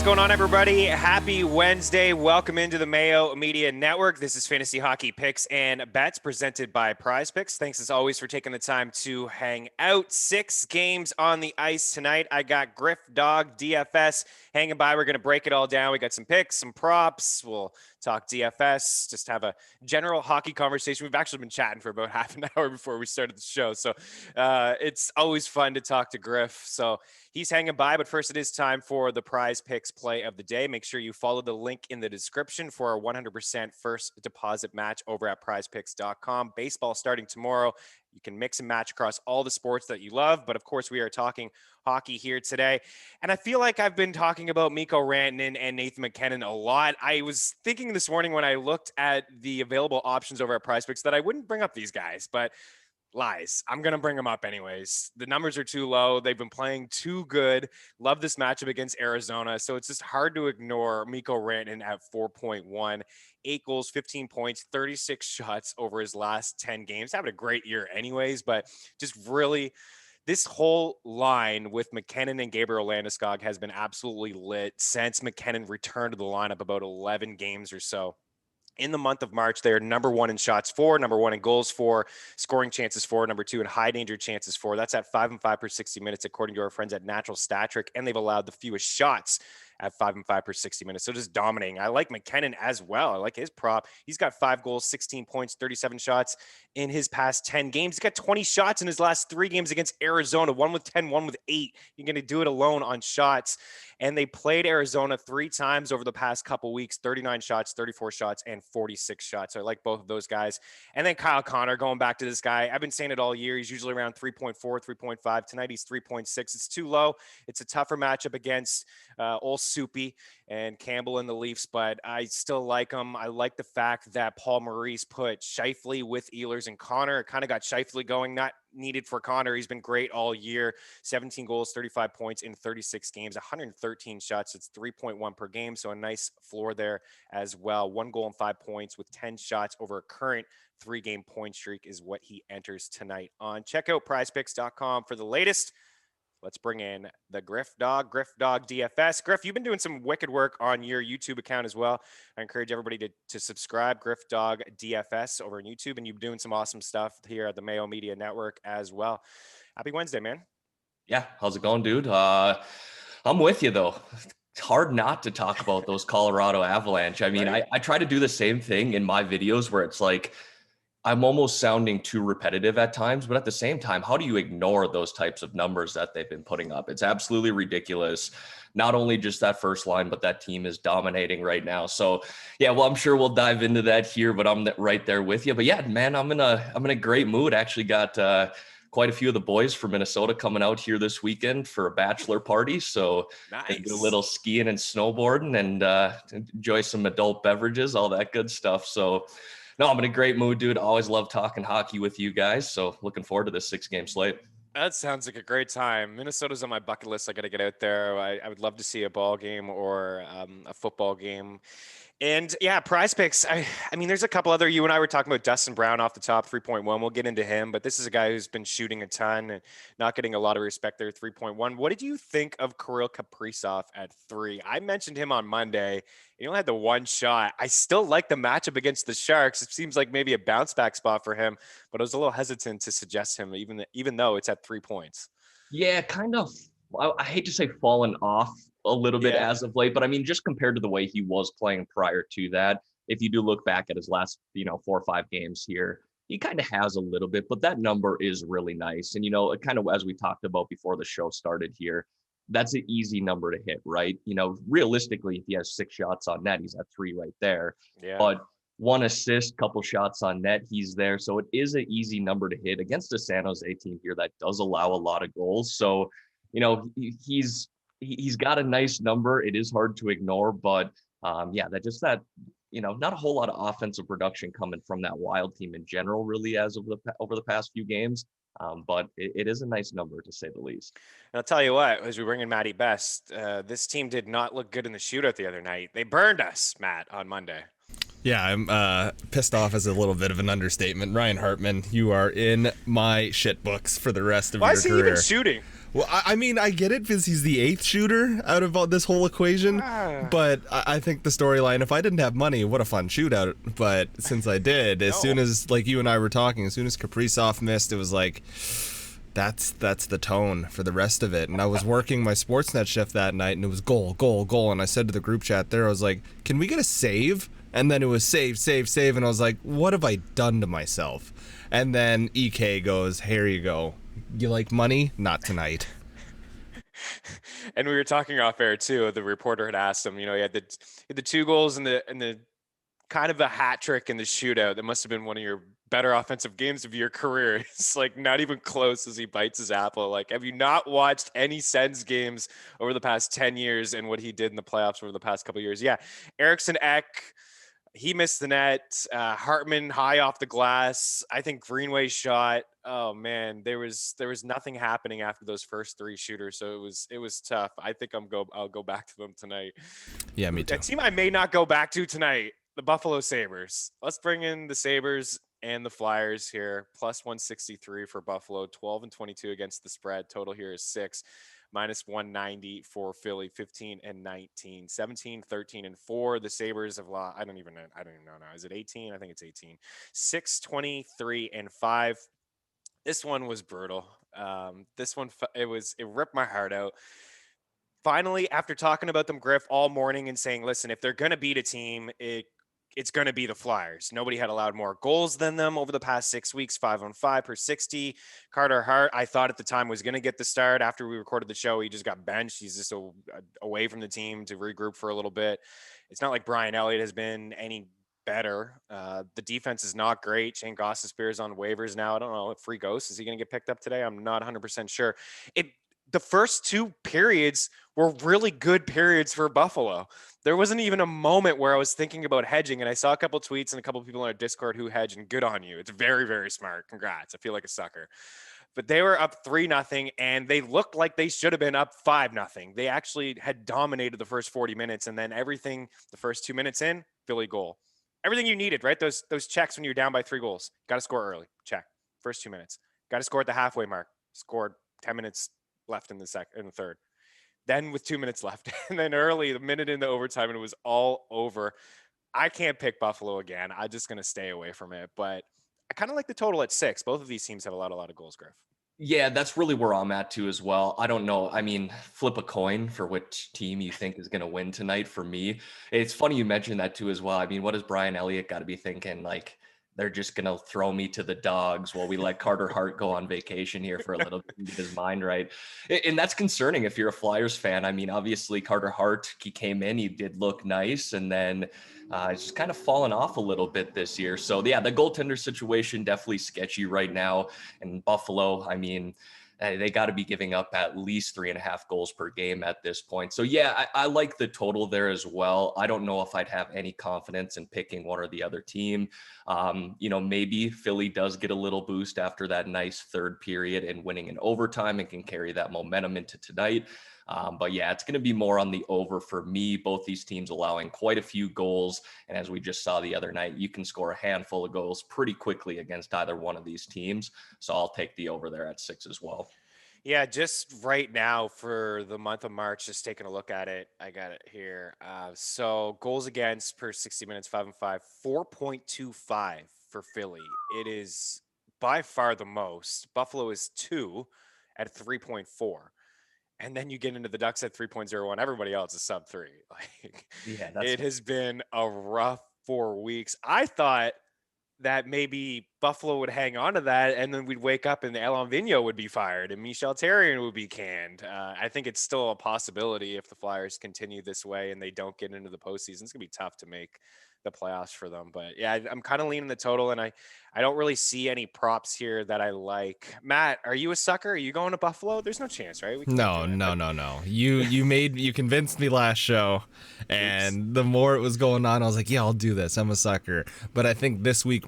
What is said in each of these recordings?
going on, everybody? Happy Wednesday. Welcome into the Mayo Media Network. This is Fantasy Hockey Picks and Bets presented by Prize Picks. Thanks as always for taking the time to hang out. 6 games on the ice tonight. I got GriffDogg DFS hanging by. We're going to break it all down. We got some picks, some props. We'll talk DFS, just have a general hockey conversation. We've actually been chatting for about half an hour before we started the show. So it's always fun to talk to Griff. So he's hanging by, but first it is time for the Prize Picks play of the day. Make sure you follow the link in the description for our 100% first deposit match over at prizepicks.com. Baseball starting tomorrow. You can mix and match across all the sports that you love, but of course we are talking hockey here today. And I feel like I've been talking about Mikko Rantanen and Nathan MacKinnon a lot. I was thinking this morning when I looked at the available options over at Prize Picks that I wouldn't bring up these guys, but lies. I'm going to bring them up anyways. The numbers are too low. They've been playing too good. Love this matchup against Arizona. So it's just hard to ignore Mikko Rantanen at 4.1. 8 goals, 15 points, 36 shots over his last 10 games. Having a great year anyways, but just really this whole line with McKinnon and Gabriel Landeskog has been absolutely lit since McKinnon returned to the lineup about 11 games or so. In the month of March, they're number 1 in shots for, number 1 in goals for, scoring chances for, number 2 in high danger chances for. That's at 5 and 5 per 60 minutes, according to our friends at Natural Stat Trick, and they've allowed the fewest shots at 5 and 5 per 60 minutes. So just dominating. I like McKinnon as well. I like his prop. He's got 5 goals, 16 points, 37 shots in his past 10 games. He's got 20 shots in his last 3 games against Arizona, 1 with 10, 1 with 8. You're going to do it alone on shots. And they played Arizona 3 times over the past couple weeks, 39 shots, 34 shots, and 46 shots. So I like both of those guys. And then Kyle Connor, going back to this guy, I've been saying it all year. He's usually around 3.4, 3.5. Tonight he's 3.6. It's too low. It's a tougher matchup against old Soupy and Campbell and the Leafs, but I still like him. I like the fact that Paul Maurice put Scheifele with Ehlers and Connor. It kind of got Scheifele going, not needed for Connor. He's been great all year. 17 goals, 35 points in 36 games, 113 shots. It's 3.1 per game, so a nice floor there as well. 1 goal and 5 points with 10 shots over a current 3-game point streak is what he enters tonight on. Check out prizepicks.com for the latest. Let's bring in the GriffDogg DFS. Griff, you've been doing some wicked work on your YouTube account as well. I encourage everybody to subscribe, GriffDogg DFS over on YouTube, and you're doing some awesome stuff here at the Mayo Media Network as well. Happy Wednesday, man. Yeah, how's it going, dude? I'm with you, though. It's hard not to talk about those Colorado Avalanche. I mean, right? I try to do the same thing in my videos where it's like, I'm almost sounding too repetitive at times, but at the same time, how do you ignore those types of numbers that they've been putting up? It's absolutely ridiculous. Not only just that first line, but that team is dominating right now. So yeah, well, I'm sure we'll dive into that here, but I'm right there with you. But yeah, man, I'm in a great mood. Actually got quite a few of the boys from Minnesota coming out here this weekend for a bachelor party. So nice. Do a little skiing and snowboarding and enjoy some adult beverages, all that good stuff. So no, I'm in a great mood, dude. Always love talking hockey with you guys. So looking forward to this 6-game slate. That sounds like a great time. Minnesota's on my bucket list. I got to get out there. I would love to see a ball game or a football game. And yeah, Prize Picks. I mean, there's a couple other. You and I were talking about Dustin Brown off the top, 3.1. We'll get into him, but this is a guy who's been shooting a ton and not getting a lot of respect there, 3.1. What did you think of Kirill Kaprizov at 3? I mentioned him on Monday. He only had the 1 shot. I still like the matchup against the Sharks. It seems like maybe a bounce back spot for him, but I was a little hesitant to suggest him, even though it's at 3 points. Yeah, kind of. I hate to say fallen off a little bit as of late, but I mean, just compared to the way he was playing prior to that, if you do look back at his last, 4 or 5 games here, he kind of has a little bit, but that number is really nice. And, kind of as we talked about before the show started here, that's an easy number to hit, right? Realistically, if he has 6 shots on net, he's at 3 right there. Yeah. But 1 assist, couple shots on net, he's there. So it is an easy number to hit against a San Jose team here that does allow a lot of goals. So, he's got a nice number. It is hard to ignore, but not a whole lot of offensive production coming from that Wild team in general, really, as of over the past few games. But it is a nice number, to say the least. And I'll tell you what, as we bring in Matty Best, this team did not look good in the shootout the other night. They burned us, Matt, on Monday. Yeah, I'm pissed off is a little bit of an understatement. Ryan Hartman, you are in my shit books for the rest of your career. Why is he even shooting? Well, I mean, I get it because he's the 8th shooter out of all this whole equation, but I think the storyline, if I didn't have money, what a fun shootout. But since I did, as soon as, like you and I were talking, as soon as Kaprizov missed, it was like, that's the tone for the rest of it. And I was working my Sportsnet shift that night, and it was goal, goal, goal. And I said to the group chat there, I was like, can we get a save? And then it was save, save, save. And I was like, what have I done to myself? And then EK goes, here you go. You like money? Not tonight. And we were talking off air too. The reporter had asked him, he had the 2 goals and the kind of a hat trick in the shootout. That must have been one of your better offensive games of your career. It's like not even close as he bites his apple. Like, have you not watched any Sens games over the past 10 years and what he did in the playoffs over the past couple of years? Yeah. Eriksson Ek, he missed the net. Hartman high off the glass. I think Greenway shot. Oh man, there was nothing happening after those first 3 shooters. So it was tough. I think I'll go back to them tonight. Yeah, me too. A team I may not go back to tonight, the Buffalo Sabres. Let's bring in the Sabres and the Flyers here. Plus 163 for Buffalo, 12-22 against the spread. Total here is 6. Minus 190 for Philly, 15-19, 17-13-4. The Sabres have lost. I don't even know now. Is it 18? I think it's 18. 6-23-5. This one was brutal. This one, it ripped my heart out. Finally, after talking about them, Griff, all morning and saying, listen, if they're going to beat a team, it's going to be the Flyers. Nobody had allowed more goals than them over the past 6 weeks, 5-on-5 per 60. Carter Hart, I thought at the time, was going to get the start. After we recorded the show, he just got benched. He's just away from the team to regroup for a little bit. It's not like Brian Elliott has been any better. The defense is not great. Shane Gostisbehere on waivers now. I don't know if Free Ghost, is he going to get picked up today? I'm not 100% sure. The first 2 periods were really good periods for Buffalo. There wasn't even a moment where I was thinking about hedging, and I saw a couple tweets and a couple people on our Discord who hedge, and good on you. It's very, very smart. Congrats. I feel like a sucker. But they were up 3-0, and they looked like they should have been up 5-0. They actually had dominated the first 40 minutes, and then everything the first 2 minutes in, Philly goal. Everything you needed, right? Those checks when you're down by 3 goals. Got to score early. Check. First 2 minutes. Got to score at the halfway mark. Scored 10 minutes left in the third. Then with 2 minutes left, and then early, the minute in the overtime, and it was all over. I can't pick Buffalo again. I'm just going to stay away from it. But I kind of like the total at 6. Both of these teams have a lot of goals, Griff. Yeah, that's really where I'm at too as well. I don't know. I mean, flip a coin for which team you think is going to win tonight for me. It's funny you mentioned that too as well. I mean, what does Brian Elliott got to be thinking? Like, they're just going to throw me to the dogs while we let Carter Hart go on vacation here for a little bit, get his mind right. And that's concerning if you're a Flyers fan. I mean, obviously Carter Hart, he came in, he did look nice, and then it's just kind of fallen off a little bit this year. So yeah, the goaltender situation definitely sketchy right now. And Buffalo, I mean, they got to be giving up at least 3.5 goals per game at this point. So yeah, I like the total there as well. I don't know if I'd have any confidence in picking one or the other team. Maybe Philly does get a little boost after that nice third period and winning in overtime and can carry that momentum into tonight. But yeah, it's going to be more on the over for me. Both these teams allowing quite a few goals. And as we just saw the other night, you can score a handful of goals pretty quickly against either one of these teams. So I'll take the over there at 6 as well. Yeah, just right now for the month of March, just taking a look at it. I got it here. So goals against per 60 minutes, 5-5, 4.25 for Philly. It is by far the most. Buffalo is 2 at 3.4. And then you get into the Ducks at 3.01. Everybody else is sub 3. It has been a rough 4 weeks. I thought that maybe Buffalo would hang on to that, and then we'd wake up and Alain Vigneault would be fired and Michel Therrien would be canned. I think it's still a possibility if the Flyers continue this way and they don't get into the postseason. It's going to be tough to make the playoffs for them. But yeah, I'm kind of leaning the total, and I don't really see any props here that I like. Matt, are you a sucker? Are you going to Buffalo? There's no chance, right? No. You convinced me last show, and the more it was going on, I was like, yeah, I'll do this. I'm a sucker. But I think this week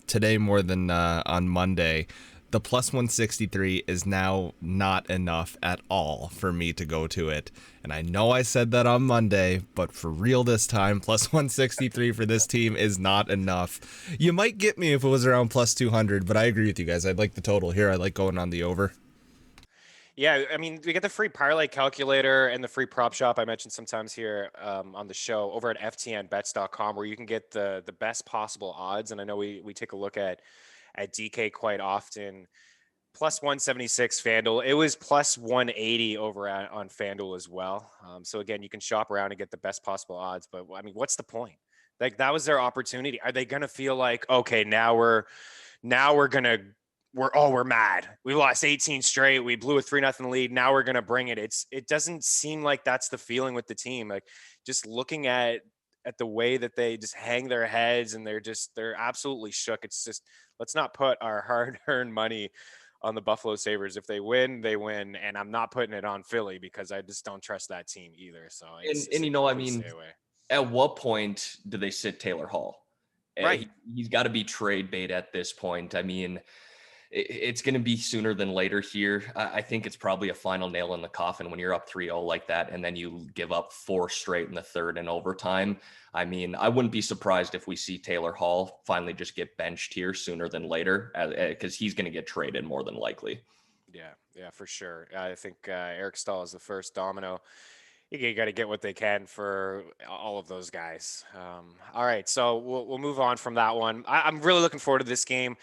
today more than on Monday, the plus 163 is now not enough at all for me to go to it. And I know I said that on Monday, but for real this time, plus 163 for this team is not enough. You might get me if it was around plus 200, but I agree with you guys. I'd like the total here. I like going on the over. Yeah, I mean, we get the free parlay calculator and the free prop shop I mentioned sometimes here on the show over at ftnbets.com, where you can get the best possible odds. And I know we take a look at DK quite often. Plus 176 FanDuel. It was plus 180 over on FanDuel as well. So again, you can shop around and get the best possible odds. But I mean, what's the point? Like, that was their opportunity. Are they going to feel like, okay, now we're gonna we're mad. We lost 18 straight. We blew a 3-0 lead. Now we're gonna bring it. It doesn't seem like that's the feeling with the team. Like, just looking at the way that they just hang their heads and they're absolutely shook. It's just, let's not put our hard-earned money on the Buffalo Sabres. If they win, they win, and I'm not putting it on Philly because I just don't trust that team either. So And you know, I mean, at what point do they sit Taylor Hall? Right. He's got to be trade bait at this point. I mean, it's going to be sooner than later here. I think it's probably a final nail in the coffin when you're up 3-0 like that, and then you give up 4 straight in the third and overtime. I mean, I wouldn't be surprised if we see Taylor Hall finally just get benched here sooner than later, because he's going to get traded more than likely. Yeah, for sure. I think Eric Stahl is the first domino. You got to get what they can for all of those guys. All right, so we'll move on from that one. I'm really looking forward to this game.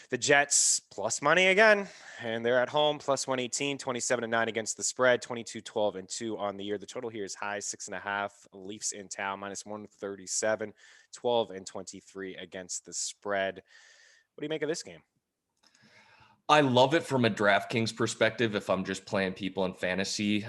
The Jets plus money again, and they're at home plus 118, 27-9 against the spread, 22-12-2 on the year. The total here is high 6.5. Leafs in town minus 137, 12-23 against the spread. What do you make of this game? I love it from a DraftKings perspective if I'm just playing people in fantasy.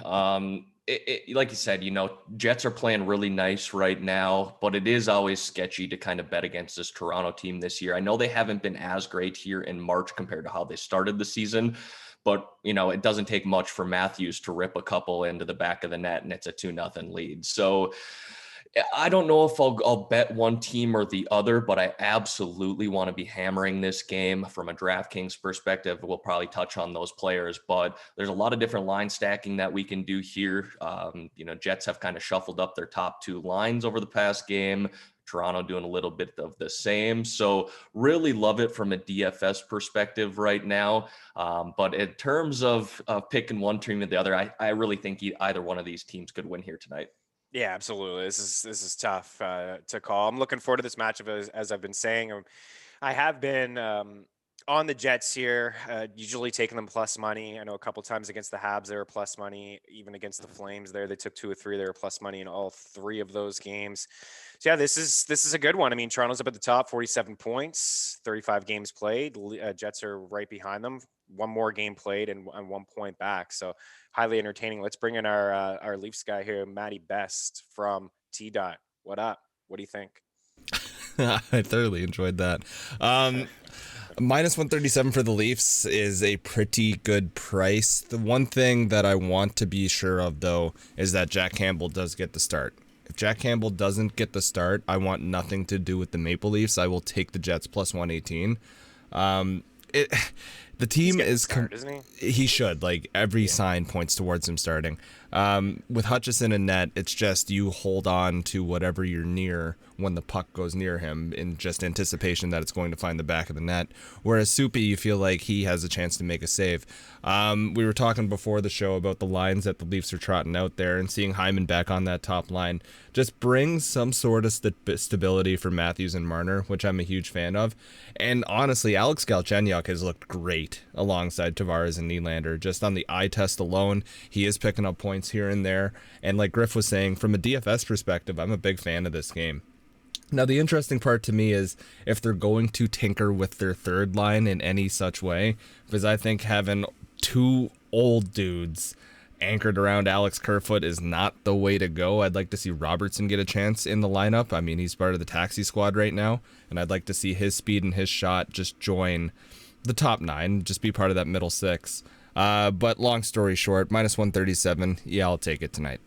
Like you said, you know, Jets are playing really nice right now, but it is always sketchy to kind of bet against this Toronto team this year. I know they haven't been as great here in March compared to how they started the season, but, you know, it doesn't take much for Matthews to rip a couple into the back of the net and it's a 2-0 lead. So I don't know if I'll bet one team or the other, but I absolutely want to be hammering this game from a DraftKings perspective. We'll probably touch on those players, but there's a lot of different line stacking that we can do here. You know, Jets have kind of shuffled up their top 2 lines over the past game. Toronto doing a little bit of the same. So really love it from a DFS perspective right now. But in terms of picking one team or the other, I really think either one of these teams could win here tonight. Yeah, absolutely. This is tough to call. I'm looking forward to this matchup as I've been saying. I have been on the Jets here, usually taking them plus money. I know a couple times against the Habs they were plus money. Even against the Flames, they took 2 or 3. They were plus money in all 3 of those games. So yeah, this is a good one. I mean, Toronto's up at the top, 47 points, 35 games played. Jets are right behind them, 1 more game played and 1 point back. So highly entertaining. Let's bring in our Leafs guy here, Matty Best from T Dot. What up? What do you think? I thoroughly enjoyed that. Minus 137 for the Leafs is a pretty good price. The one thing that I want to be sure of, though, is that Jack Campbell does get the start. If Jack Campbell doesn't get the start, I want nothing to do with the Maple Leafs. I will take the Jets plus 118. The team is start, isn't he? He should. Like, every sign points towards him starting. With Hutchison and net, it's just you hold on to whatever you're near when the puck goes near him in just anticipation that it's going to find the back of the net. Whereas Soupy, you feel like he has a chance to make a save. We were talking before the show about the lines that the Leafs are trotting out there, and seeing Hyman back on that top line just brings some sort of stability for Matthews and Marner, which I'm a huge fan of. And honestly, Alex Galchenyuk has looked great alongside Tavares and Nylander. Just on the eye test alone, he is picking up points here and there. And like Griff was saying, from a DFS perspective, I'm a big fan of this game. Now, the interesting part to me is if they're going to tinker with their third line in any such way, because I think having 2 old dudes anchored around Alex Kerfoot is not the way to go. I'd like to see Robertson get a chance in the lineup. I mean, he's part of the taxi squad right now, and I'd like to see his speed and his shot just join the top 9, just be part of that middle 6. But long story short, minus 137. Yeah, I'll take it tonight.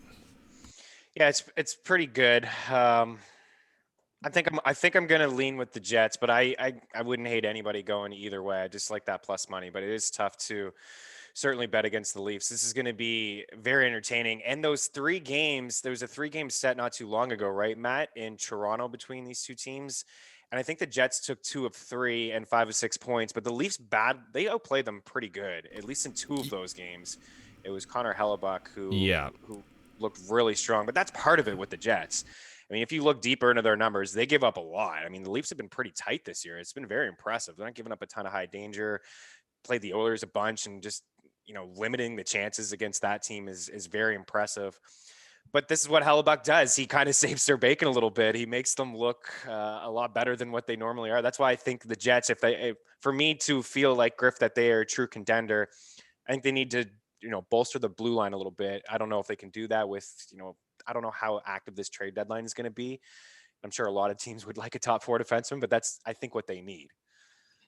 Yeah, it's pretty good. I think I'm gonna lean with the Jets, but I wouldn't hate anybody going either way. I just like that plus money, but it is tough to certainly bet against the Leafs. This is going to be very entertaining. And those 3 games, there was a 3-game set not too long ago, right, Matt, in Toronto between these 2 teams. And I think the Jets took 2 of 3 and 5 of 6 points, but the Leafs they outplayed them pretty good, at least in 2 of those games. It was Connor Hellebuck who Yeah. looked really strong, but that's part of it with the Jets. I mean, if you look deeper into their numbers, they give up a lot. I mean, the Leafs have been pretty tight this year. It's been very impressive. They're not giving up a ton of high danger. Played the Oilers a bunch, and just, limiting the chances against that team is very impressive. But this is what Hellebuck does. He kind of saves their bacon a little bit. He makes them look a lot better than what they normally are. That's why I think the Jets, for me to feel like, Griff, that they are a true contender, I think they need to, bolster the blue line a little bit. I don't know if they can do that with, I don't know how active this trade deadline is going to be. I'm sure a lot of teams would like a top 4 defenseman, but that's, I think, what they need.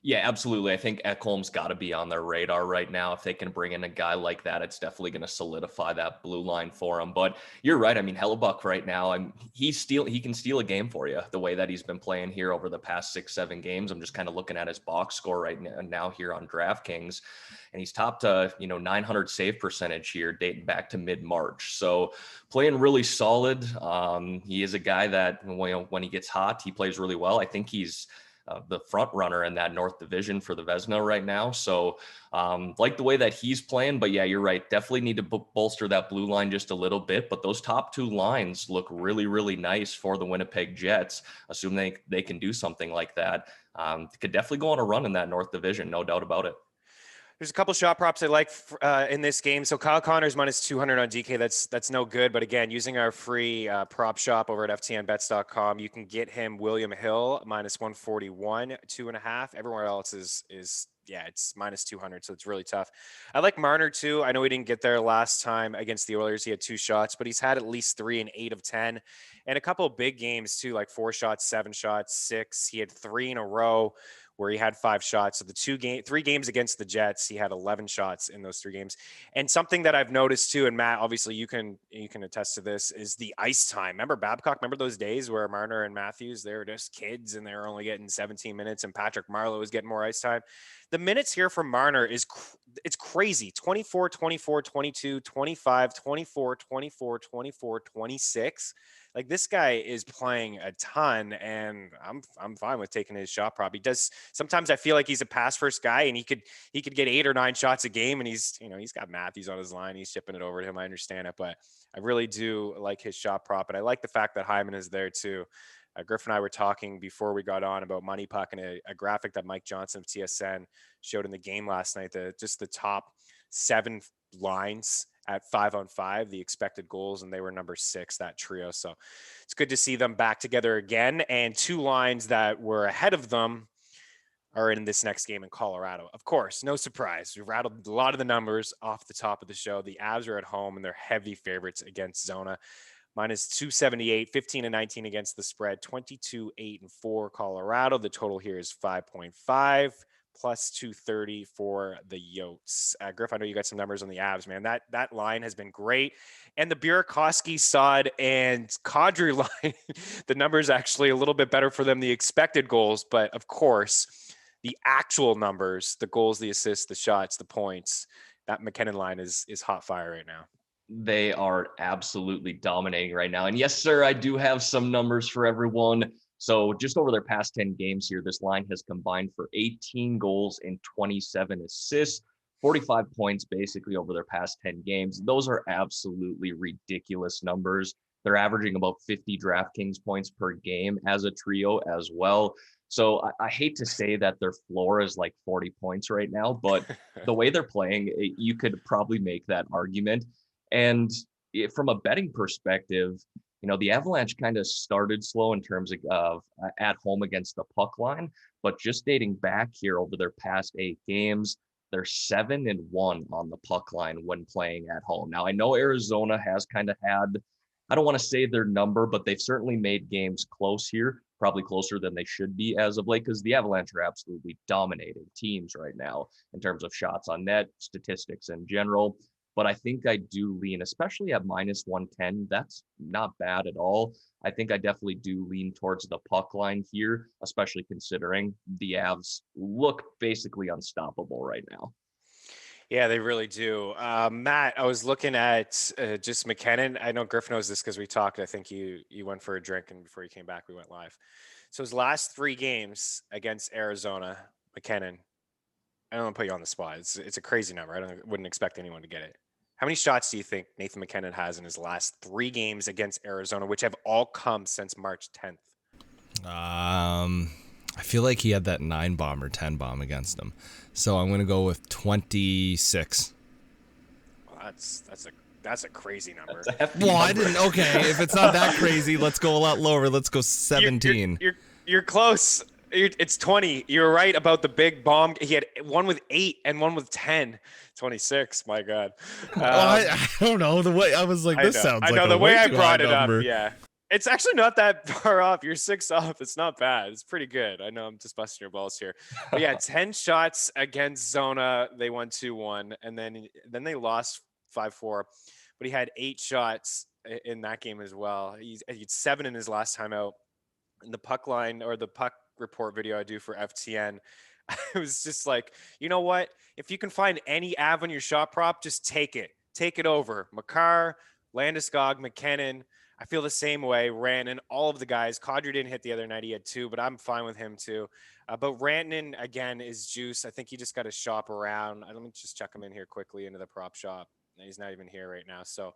Yeah, absolutely. I think Ekholm's got to be on their radar right now. If they can bring in a guy like that, it's definitely going to solidify that blue line for him. But you're right. I mean, Hellebuck right now, he can steal a game for you the way that he's been playing here over the past 6-7 games. I'm just kind of looking at his box score right now here on DraftKings, and he's topped 900 save percentage here dating back to mid-March. So playing really solid. He is a guy that when he gets hot, he plays really well. I think he's the front runner in that North Division for the Vezina right now. So like the way that he's playing, but yeah, you're right. Definitely need to bolster that blue line just a little bit, but those top 2 lines look really, really nice for the Winnipeg Jets. Assuming they can do something like that. Could definitely go on a run in that North Division. No doubt about it. There's a couple shot props I like in this game. So Kyle Connors minus 200 on DK. That's no good. But again, using our free prop shop over at ftnbets.com, you can get him William Hill minus 141, 2.5. Everywhere else is it's minus 200. So it's really tough. I like Marner too. I know he didn't get there last time against the Oilers. He had 2 shots, but he's had at least 3 in 8 of 10, and a couple of big games too, like 4 shots, 7 shots, 6. He had 3 in a row where he had 5 shots. So the 3 games against the Jets, he had 11 shots in those 3 games. And something that I've noticed too, and Matt, obviously you can attest to this, is the ice time. Remember Babcock? Remember those days where Marner and Matthews, they were just kids and they were only getting 17 minutes, and Patrick Marleau was getting more ice time. The minutes here from Marner it's crazy. 24, 24, 22, 25, 24, 24, 24, 26. Like, this guy is playing a ton, and I'm fine with taking his shot prop. He does. Sometimes I feel like he's a pass first guy, and he could get 8 or 9 shots a game, and he's got Matthews on his line. He's shipping it over to him. I understand it, but I really do like his shot prop, and I like the fact that Hyman is there too. Griff and I were talking before we got on about Money Puck and a graphic that Mike Johnson of TSN showed in the game last night. Just the top 7 lines at 5-on-5, the expected goals, and they were number 6, that trio. So it's good to see them back together again. And 2 lines that were ahead of them are in this next game in Colorado. Of course, no surprise. We rattled a lot of the numbers off the top of the show. The Avs are at home, and they're heavy favorites against Zona. Minus 278, 15-19 against the spread, 22, 8-4 Colorado. The total here is 5.5. Plus 230 for the Yotes. Griff, I know you got some numbers on the Avs, man. That line has been great. And the Burakovsky, Saad, and Kadri line, the numbers actually a little bit better for them, the expected goals. But, of course, the actual numbers, the goals, the assists, the shots, the points, that McKinnon line is hot fire right now. They are absolutely dominating right now. And yes, sir, I do have some numbers for everyone. So just over their past 10 games here, this line has combined for 18 goals and 27 assists, 45 points basically over their past 10 games. Those are absolutely ridiculous numbers. They're averaging about 50 DraftKings points per game as a trio as well. So I hate to say that their floor is like 40 points right now, but the way they're playing, you could probably make that argument. And from a betting perspective, the Avalanche kind of started slow in terms of at home against the puck line, but just dating back here over their past 8 games, they're 7-1 on the puck line when playing at home. Now, I know Arizona has kind of had, I don't want to say their number, but they've certainly made games close here, probably closer than they should be as of late, because the Avalanche are absolutely dominating teams right now in terms of shots on net, statistics in general. But I think I do lean, especially at minus 110. That's not bad at all. I think I definitely do lean towards the puck line here, especially considering the Avs look basically unstoppable right now. Yeah, they really do. Matt, I was looking at just McKinnon. I know Griff knows this because we talked. I think you went for a drink, and before you came back, we went live. So his last 3 games against Arizona, McKinnon, I don't want to put you on the spot. It's a crazy number. Wouldn't expect anyone to get it. How many shots do you think Nathan MacKinnon has in his last 3 games against Arizona, which have all come since March 10th? I feel like he had that 9 bomb or 10 bomb against him. So I'm going to go with 26. Well, that's a crazy number. Well, I didn't. Okay, if it's not that crazy, let's go a lot lower. Let's go 17. You're close. It's 20. You're right about the big bomb. He had one with 8 and one with 10. 26. My God. I don't know. The way I was like, this sounds like the way I brought it number. up. Yeah. It's actually not that far off. You're 6 off. It's not bad. It's pretty good. I know I'm just busting your balls here. But yeah, 10 shots against Zona. They won 2-1. And then they lost 5-4. But he had 8 shots in that game as well. He had 7 in his last time out. In the puck line or the puck report video I do for FTN, I was just like, you know what? If you can find any av on your shot prop, just take it. Take it over. Makar, Landeskog, McKinnon. I feel the same way. Rantanen, all of the guys. Kadri didn't hit the other night. He had 2, but I'm fine with him too. But Rantanen, again, is juice. I think he just got to shop around. Let me just check him in here quickly into the prop shop. He's not even here right now. So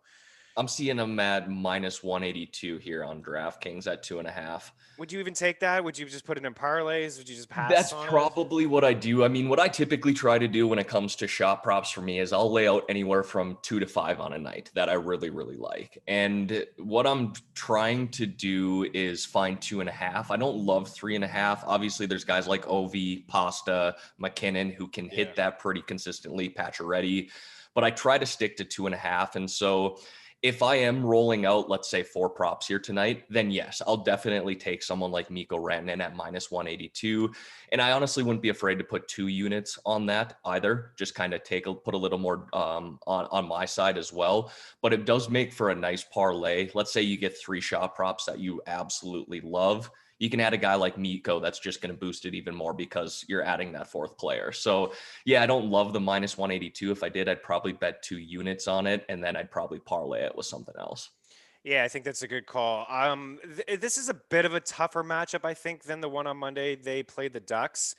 I'm seeing him at minus 182 here on DraftKings at 2.5. Would you even take that? Would you just put it in parlays? Would you just pass? That's probably what I do. I mean, what I typically try to do when it comes to shot props for me is I'll lay out anywhere from 2 to 5 on a night that I really, really like. And what I'm trying to do is find 2.5. I don't love 3.5. Obviously, there's guys like Ovi, Pasta, McKinnon who can hit that pretty consistently, Pacioretty. But I try to stick to 2.5. And so if I am rolling out, let's say 4 props here tonight, then yes, I'll definitely take someone like Mikko Rantanen at minus 182. And I honestly wouldn't be afraid to put 2 units on that either. Just kind of put a little more on my side as well. But it does make for a nice parlay. Let's say you get 3 shot props that you absolutely love. You can add a guy like Mikko that's just going to boost it even more because you're adding that 4th player. So yeah, I don't love the minus 182. If I did, I'd probably bet 2 units on it, and then I'd probably parlay it with something else. Yeah, I think that's a good call. This is a bit of a tougher matchup, I think, than the one on Monday. They played the Ducks,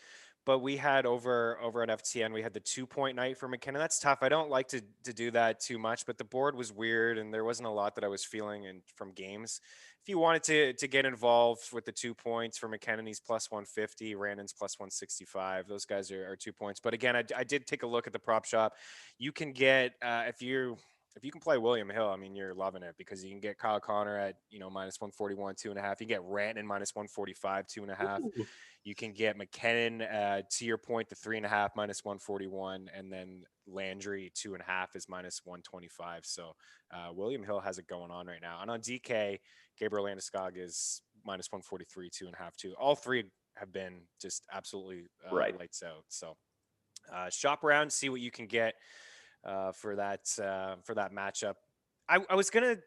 but we had over at FTN, we had the 2-point night for McKinnon. That's tough. I don't like to do that too much, but the board was weird, and there wasn't a lot that I was feeling from games. If you wanted to get involved with the 2 points for McKinnon, he's plus 150, Randen's plus 165. Those guys are 2 points. But again, I did take a look at the prop shop. You can get, if you can play William Hill, I mean, you're loving it because you can get Kyle Connor at, minus 141, 2.5. You can get Rantanen minus 145, 2.5. Ooh. You can get McKinnon, to your point, the 3.5 minus 141, and then Landry 2.5 is minus 125. So William Hill has it going on right now. And on DK, Gabriel Landeskog is minus 143, 2.5 too. All 3 have been just absolutely lights out. So shop around, see what you can get for that matchup. I was gonna.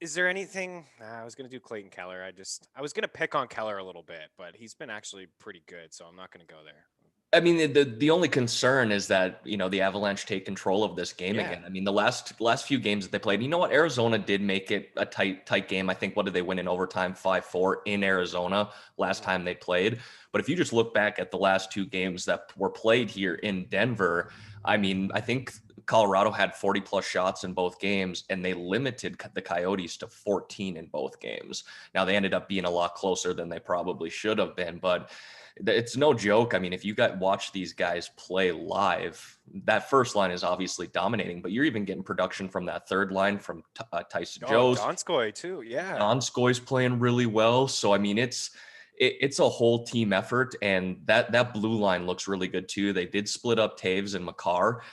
Is there anything? I was gonna do Clayton Keller. I was gonna pick on Keller a little bit, but he's been actually pretty good, so I'm not gonna go there. I mean, the only concern is that, the Avalanche take control of this game again. I mean, the last few games that they played, you know what? Arizona did make it a tight game. I think, what did they win in overtime? 5-4 in Arizona last time they played. But if you just look back at the last 2 games that were played here in Denver, I mean, I think Colorado had 40 plus shots in both games, and they limited the Coyotes to 14 in both games. Now, they ended up being a lot closer than they probably should have been, but it's no joke. I mean, if you watch these guys play live, that first line is obviously dominating, but you're even getting production from that third line from Tyson Jost. Donskoy too, yeah. Donskoy's playing really well. So, I mean, it's a whole team effort, and that blue line looks really good too. They did split up Taves and Makar,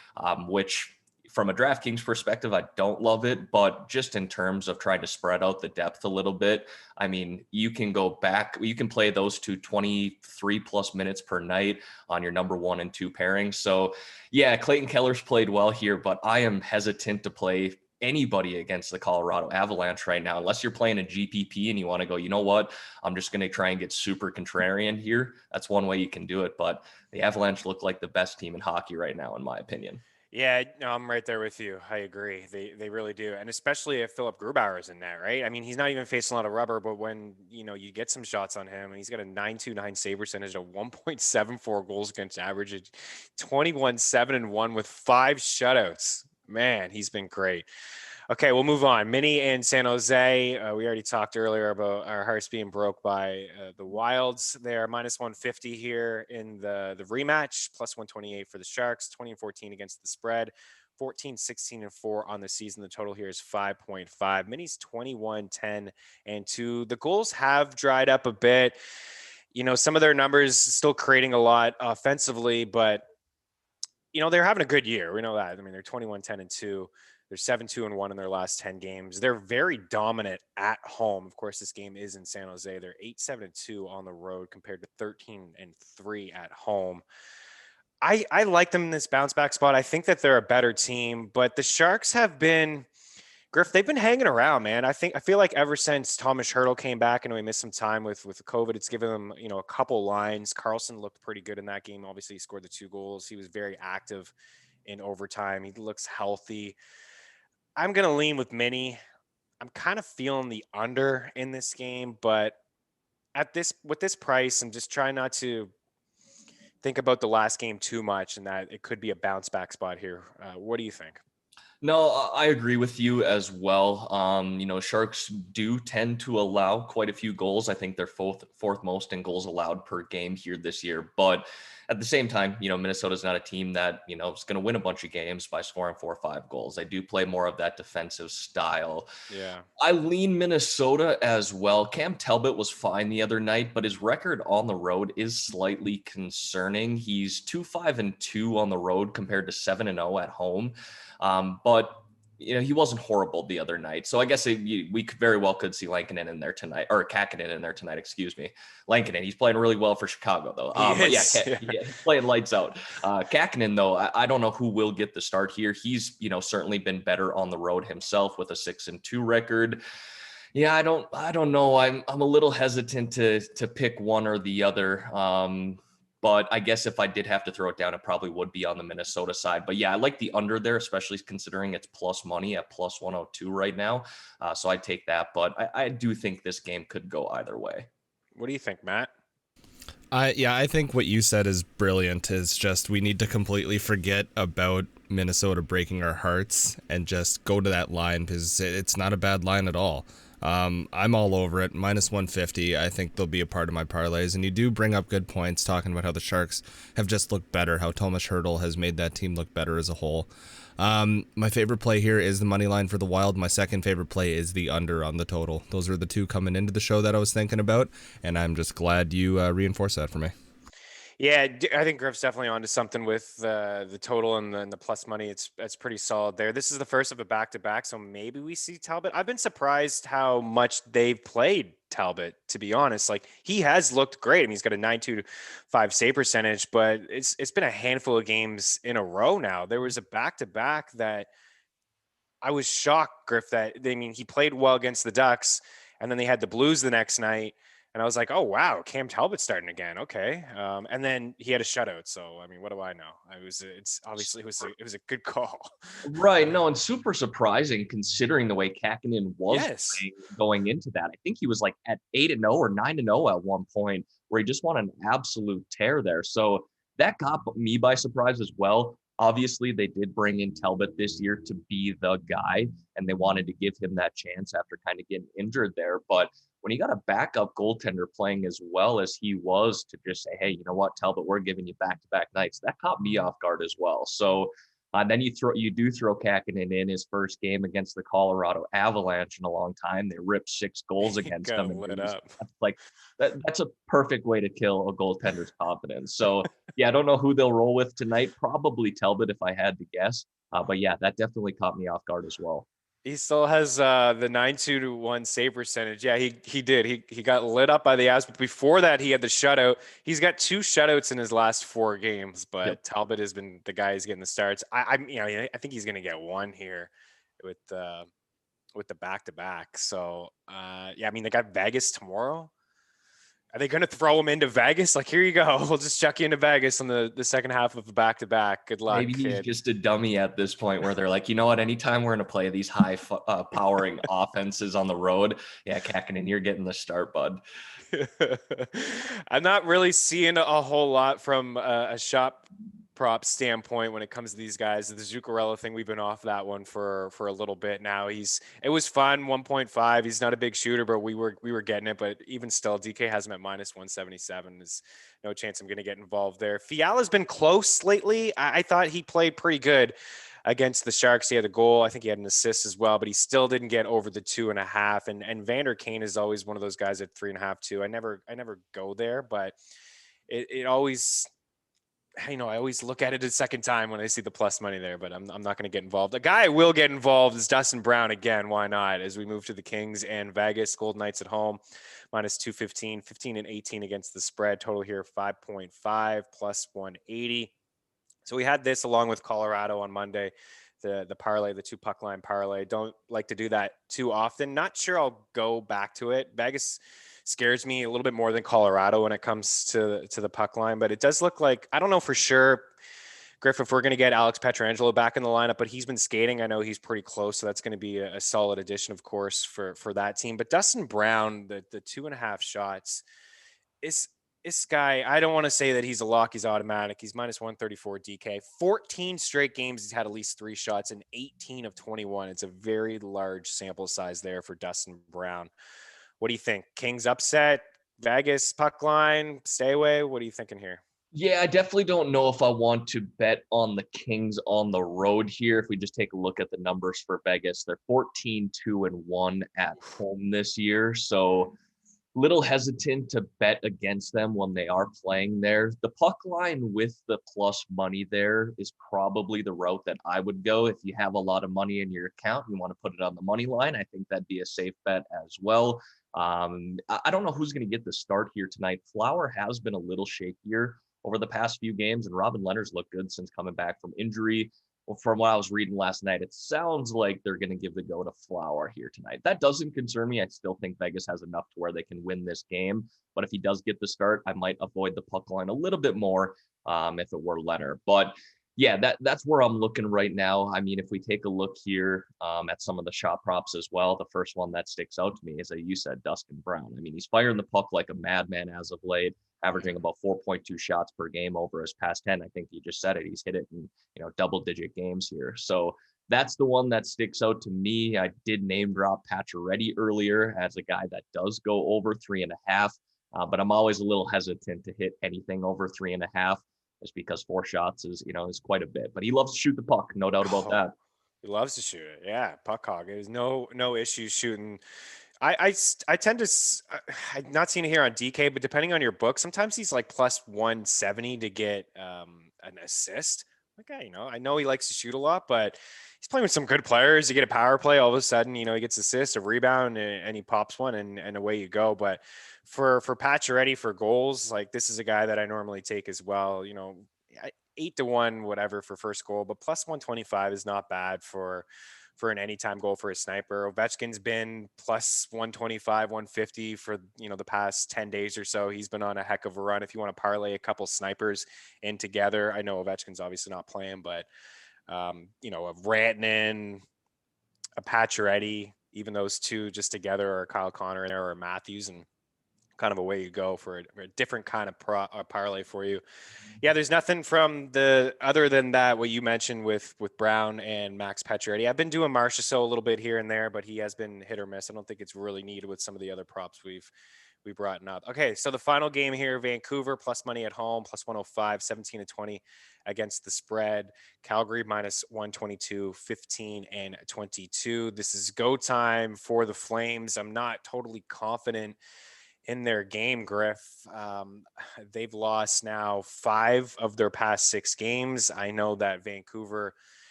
which from a DraftKings perspective, I don't love it, but just in terms of trying to spread out the depth a little bit, I mean, you can go back, you can play those 23 plus minutes per night on your number 1 and 2 pairings. So yeah, Clayton Keller's played well here, but I am hesitant to play anybody against the Colorado Avalanche right now, unless you're playing a GPP and you want to go, you know what, I'm just going to try and get super contrarian here. That's one way you can do it. But the Avalanche look like the best team in hockey right now, in my opinion. Yeah, no, I'm right there with you. I agree. They really do. And especially if Philip Grubauer is in there, right? I mean, he's not even facing a lot of rubber, but when, you get some shots on him, and he's got a 9.29 save percentage, a 1.74 goals against average, 21-7-1 with 5 shutouts. Man, he's been great. Okay, we'll move on. Meaney and San Jose. We already talked earlier about our hearts being broke by the Wilds. They're minus 150 here in the rematch, plus 128 for the Sharks, 20-14 against the spread, 14-16-4 on the season. The total here is 5.5. Meaney's 21-10-2. The goals have dried up a bit. Some of their numbers still creating a lot offensively, but they're having a good year. We know that. I mean, they're 21-10-2. They're 7-2-1 in their last 10 games. They're very dominant at home. Of course, this game is in San Jose. They're 8-7-2 on the road compared to 13-3 at home. I like them in this bounce back spot. I think that they're a better team, but the Sharks have been, Griff, they've been hanging around, man. I feel like ever since Thomas Hertl came back and we missed some time with COVID, it's given them, a couple lines. Carlson looked pretty good in that game. Obviously, he scored the 2 goals. He was very active in overtime. He looks healthy. I'm going to lean with Meaney. I'm kind of feeling the under in this game, but with this price, I'm just trying not to think about the last game too much and that it could be a bounce back spot here. What do you think? No, I agree with you as well. Sharks do tend to allow quite a few goals. I think they're fourth most in goals allowed per game here this year. But at the same time, Minnesota's not a team that, is going to win a bunch of games by scoring 4 or 5 goals. They do play more of that defensive style. Yeah. I lean Minnesota as well. Cam Talbot was fine the other night, but his record on the road is slightly concerning. He's 2-5-2 on the road compared to 7-0 at home. But he wasn't horrible the other night. So I guess we could very well could see Lankinen in there tonight, or Kakinen in there tonight, excuse me. Lankinen, he's playing really well for Chicago, though. He's playing lights out. Kakinen, though, I don't know who will get the start here. He's, certainly been better on the road himself with a 6-2 record. Yeah, I don't know. I'm a little hesitant to pick one or the other. But I guess if I did have to throw it down, it probably would be on the Minnesota side. But yeah, I like the under there, especially considering it's plus money at plus 102 right now. So I'd take that. But I do think this game could go either way. What do you think, Matt? I think what you said is brilliant. Is just we need to completely forget about Minnesota breaking our hearts and just go to that line because it's not a bad line at all. I'm all over it. Minus 150. I think they'll be a part of my parlays. And you do bring up good points talking about how the Sharks have just looked better, how Thomas Hertl has made that team look better as a whole. My favorite play here is the money line for the Wild. My second favorite play is the under on the total. Those are the two coming into the show that I was thinking about, and I'm just glad you reinforced that for me. Yeah, I think Griff's definitely onto something with the total and the plus money. It's pretty solid there. This is the first of a back-to-back, so maybe we see Talbot. I've been surprised how much they've played Talbot, to be honest. Like, he has looked great. I mean, he's got a 9.25 save percentage, but it's been a handful of games in a row now. There was a back-to-back that I was shocked, Griff, he played well against the Ducks, and then they had the Blues the next night. And I was like, oh, wow, Cam Talbot's starting again. Okay. And then he had a shutout. So, I mean, what do I know? It was a good call. Right. No, and super surprising considering the way Kakinen was playing going into that. I think he was like at 8-0 or 9-0 at one point where he just won an absolute tear there. So that got me by surprise as well. Obviously, they did bring in Talbot this year to be the guy, and they wanted to give him that chance after kind of getting injured there. But when you got a backup goaltender playing as well as he was, to just say, hey, you know what, Talbot, we're giving you back-to-back nights, that caught me off guard as well. So then you do throw Kakinen in his first game against the Colorado Avalanche in a long time. They ripped 6 goals against them. That's a perfect way to kill a goaltender's confidence. So yeah, I don't know who they'll roll with tonight. Probably Talbot if I had to guess. But yeah, that definitely caught me off guard as well. He still has the 9.2-1 save percentage. Yeah, he did. He got lit up by the Avs, but before that, he had the shutout. He's got 2 shutouts in his last 4 games, but Talbot has been the guy who's getting the starts. I think he's going to get 1 here with the back-to-back. So, they got Vegas tomorrow. Are they going to throw him into Vegas? Like, here you go. We'll just chuck you into Vegas on the second half of a back-to-back. Good luck, Maybe he's kid. just a dummy at this point where they're like, you know what? Anytime we're going to play these high powering offenses on the road, Kakinen, you're getting the start, bud. I'm not really seeing a whole lot from a shot prop standpoint when it comes to these guys. The Zuccarello thing, we've been off that one for a little bit now. It was fun, 1.5. He's not a big shooter, but we were getting it. But even still, DK has him at minus 177. There's no chance I'm going to get involved there. Fiala's been close lately. I thought he played pretty good against the Sharks. He had a goal. I think he had an assist as well, but he still didn't get over the 2.5. And Vander Kane is always one of those guys at 3.5 too. I never go there, but it always, I always look at it a second time when I see the plus money there, but I'm not going to get involved. A guy I will get involved is Dustin Brown again. Why not? As we move to the Kings and Vegas, Golden Knights at home, minus 215, 15 and 18 against the spread. Total here 5.5 plus 180. So we had this along with Colorado on Monday, the parlay, the 2 puck line parlay. Don't like to do that too often. Not sure I'll go back to it. Vegas scares me a little bit more than Colorado when it comes to the puck line, but it does look like, I don't know for sure, Griff, if we're going to get Alex Pietrangelo back in the lineup, but he's been skating. I know he's pretty close, so that's going to be a solid addition, of course, for that team. But Dustin Brown, the 2.5 shots, is this guy, I don't want to say that he's a lock. He's automatic. He's minus 134 DK. 14 straight games he's had at least 3 shots in 18 of 21. It's a very large sample size there for Dustin Brown. What do you think? Kings upset, Vegas puck line, stay away? What are you thinking here? Yeah, I definitely don't know if I want to bet on the Kings on the road here. If we just take a look at the numbers for Vegas, they're 14-2-1 at home this year. So little hesitant to bet against them when they are playing there. The puck line with the plus money there is probably the route that I would go. If you have a lot of money in your account, you want to put it on the money line, I think that'd be a safe bet as well. I don't know who's going to get the start here tonight. Flower has been a little shakier over the past few games, and Robin Leonard's looked good since coming back from injury. Well, from what I was reading last night, it sounds like they're going to give the go to Flower here tonight. That doesn't concern me. I still think Vegas has enough to where they can win this game. But if he does get the start, I might avoid the puck line a little bit more if it were Leonard. But yeah, that's where I'm looking right now. I mean, if we take a look here at some of the shot props as well, the first one that sticks out to me is that you said Dustin Brown. I mean, he's firing the puck like a madman as of late, averaging about 4.2 shots per game over his past 10. I think you just said it. He's hit it in, double-digit games here. So that's the one that sticks out to me. I did name drop Pacioretty earlier as a guy that does go over 3.5, but I'm always a little hesitant to hit anything over 3.5. Just because 4 shots is quite a bit, but he loves to shoot the puck, no doubt about that. He loves to shoot it. Yeah. Puck hog. There's no issues shooting. I tend to, I'm not seeing it here on DK, but depending on your book, sometimes he's like plus 170 to get an assist. Like, I know he likes to shoot a lot, but he's playing with some good players. You get a power play, all of a sudden, he gets assist, a rebound, and he pops one, and away you go. But for Pacioretty for goals, like this is a guy that I normally take as well. 8-1, whatever for first goal, but plus 125 is not bad for an anytime goal for a sniper. Ovechkin's been plus 125, 150 for, the past 10 days or so. He's been on a heck of a run. If you want to parlay a couple snipers in together, I know Ovechkin's obviously not playing, but, a Rantanen, a Pacioretty, even those two just together, or Kyle Connor in there, or Matthews, and kind of a way you go for a different kind of parlay for you. Yeah, there's nothing from the other than that what you mentioned with Brown and Max Pacioretty. I've been doing Marchessault a little bit here and there, but he has been hit or miss. I don't think it's really needed with some of the other props we brought up. Okay, so the final game here, Vancouver plus money at home, plus 105, 17-20 against the spread. Calgary minus 122, 15 and 22. This is go time for the Flames. I'm not totally confident in their game, Griff. They've lost now 5 of their past 6 games. I know that Vancouver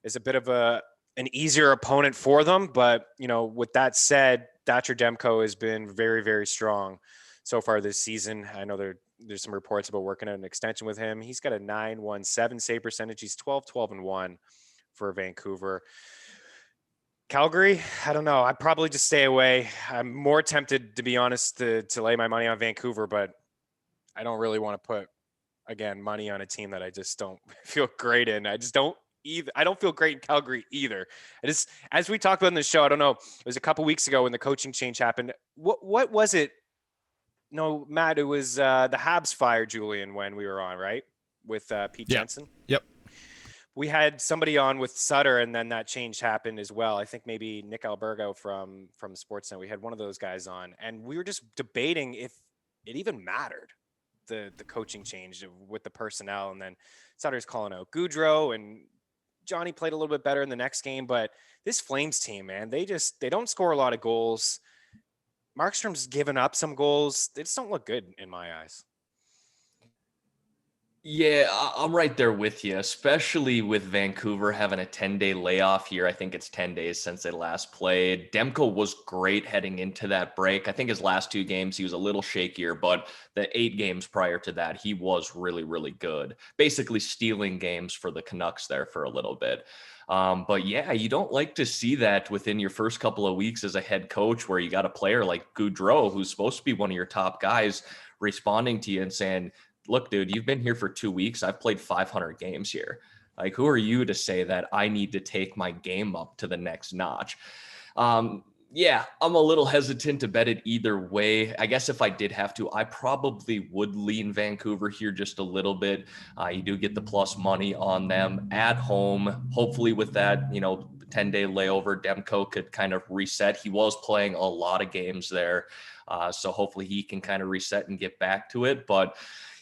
is a bit of an easier opponent for them, but with that said, Thatcher Demko has been very, very strong so far this season. I know there's some reports about working out an extension with him. He's got a 917 save percentage. He's 12-12-1 for Vancouver. Calgary, I don't know. I'd probably just stay away. I'm more tempted, to be honest, to lay my money on Vancouver, but I don't really want to put, again, money on a team that I just don't feel great in. I don't feel great in Calgary either. As we talked about in the show, I don't know, it was a couple weeks ago when the coaching change happened. What was it? No, Matt, it was the Habs fired Julian when we were on, right? with Pete Yeah. Jensen. Yep. We had somebody on with Sutter, and then that change happened as well. I think maybe Nick Albergo from Sportsnet. We had one of those guys on, and we were just debating if it even mattered, the coaching change with the personnel. And then Sutter's calling out Goudreau, and Johnny played a little bit better in the next game. But this Flames team, man, they don't score a lot of goals. Markstrom's given up some goals. They just don't look good in my eyes. Yeah, I'm right there with you, especially with Vancouver having a 10-day layoff here. I think it's 10 days since they last played. Demko was great heading into that break. I think his last 2 games, he was a little shakier, but the 8 games prior to that, he was really, really good. Basically stealing games for the Canucks there for a little bit. But yeah, you don't like to see that within your first couple of weeks as a head coach where you got a player like Goudreau, who's supposed to be one of your top guys, responding to you and saying, look, dude, you've been here for 2 weeks. I've played 500 games here. Like, who are you to say that I need to take my game up to the next notch? Yeah, I'm a little hesitant to bet it either way. I guess if I did have to, I probably would lean Vancouver here just a little bit. You do get the plus money on them at home. Hopefully with that, 10-day layover, Demko could kind of reset. He was playing a lot of games there. So hopefully he can kind of reset and get back to it. But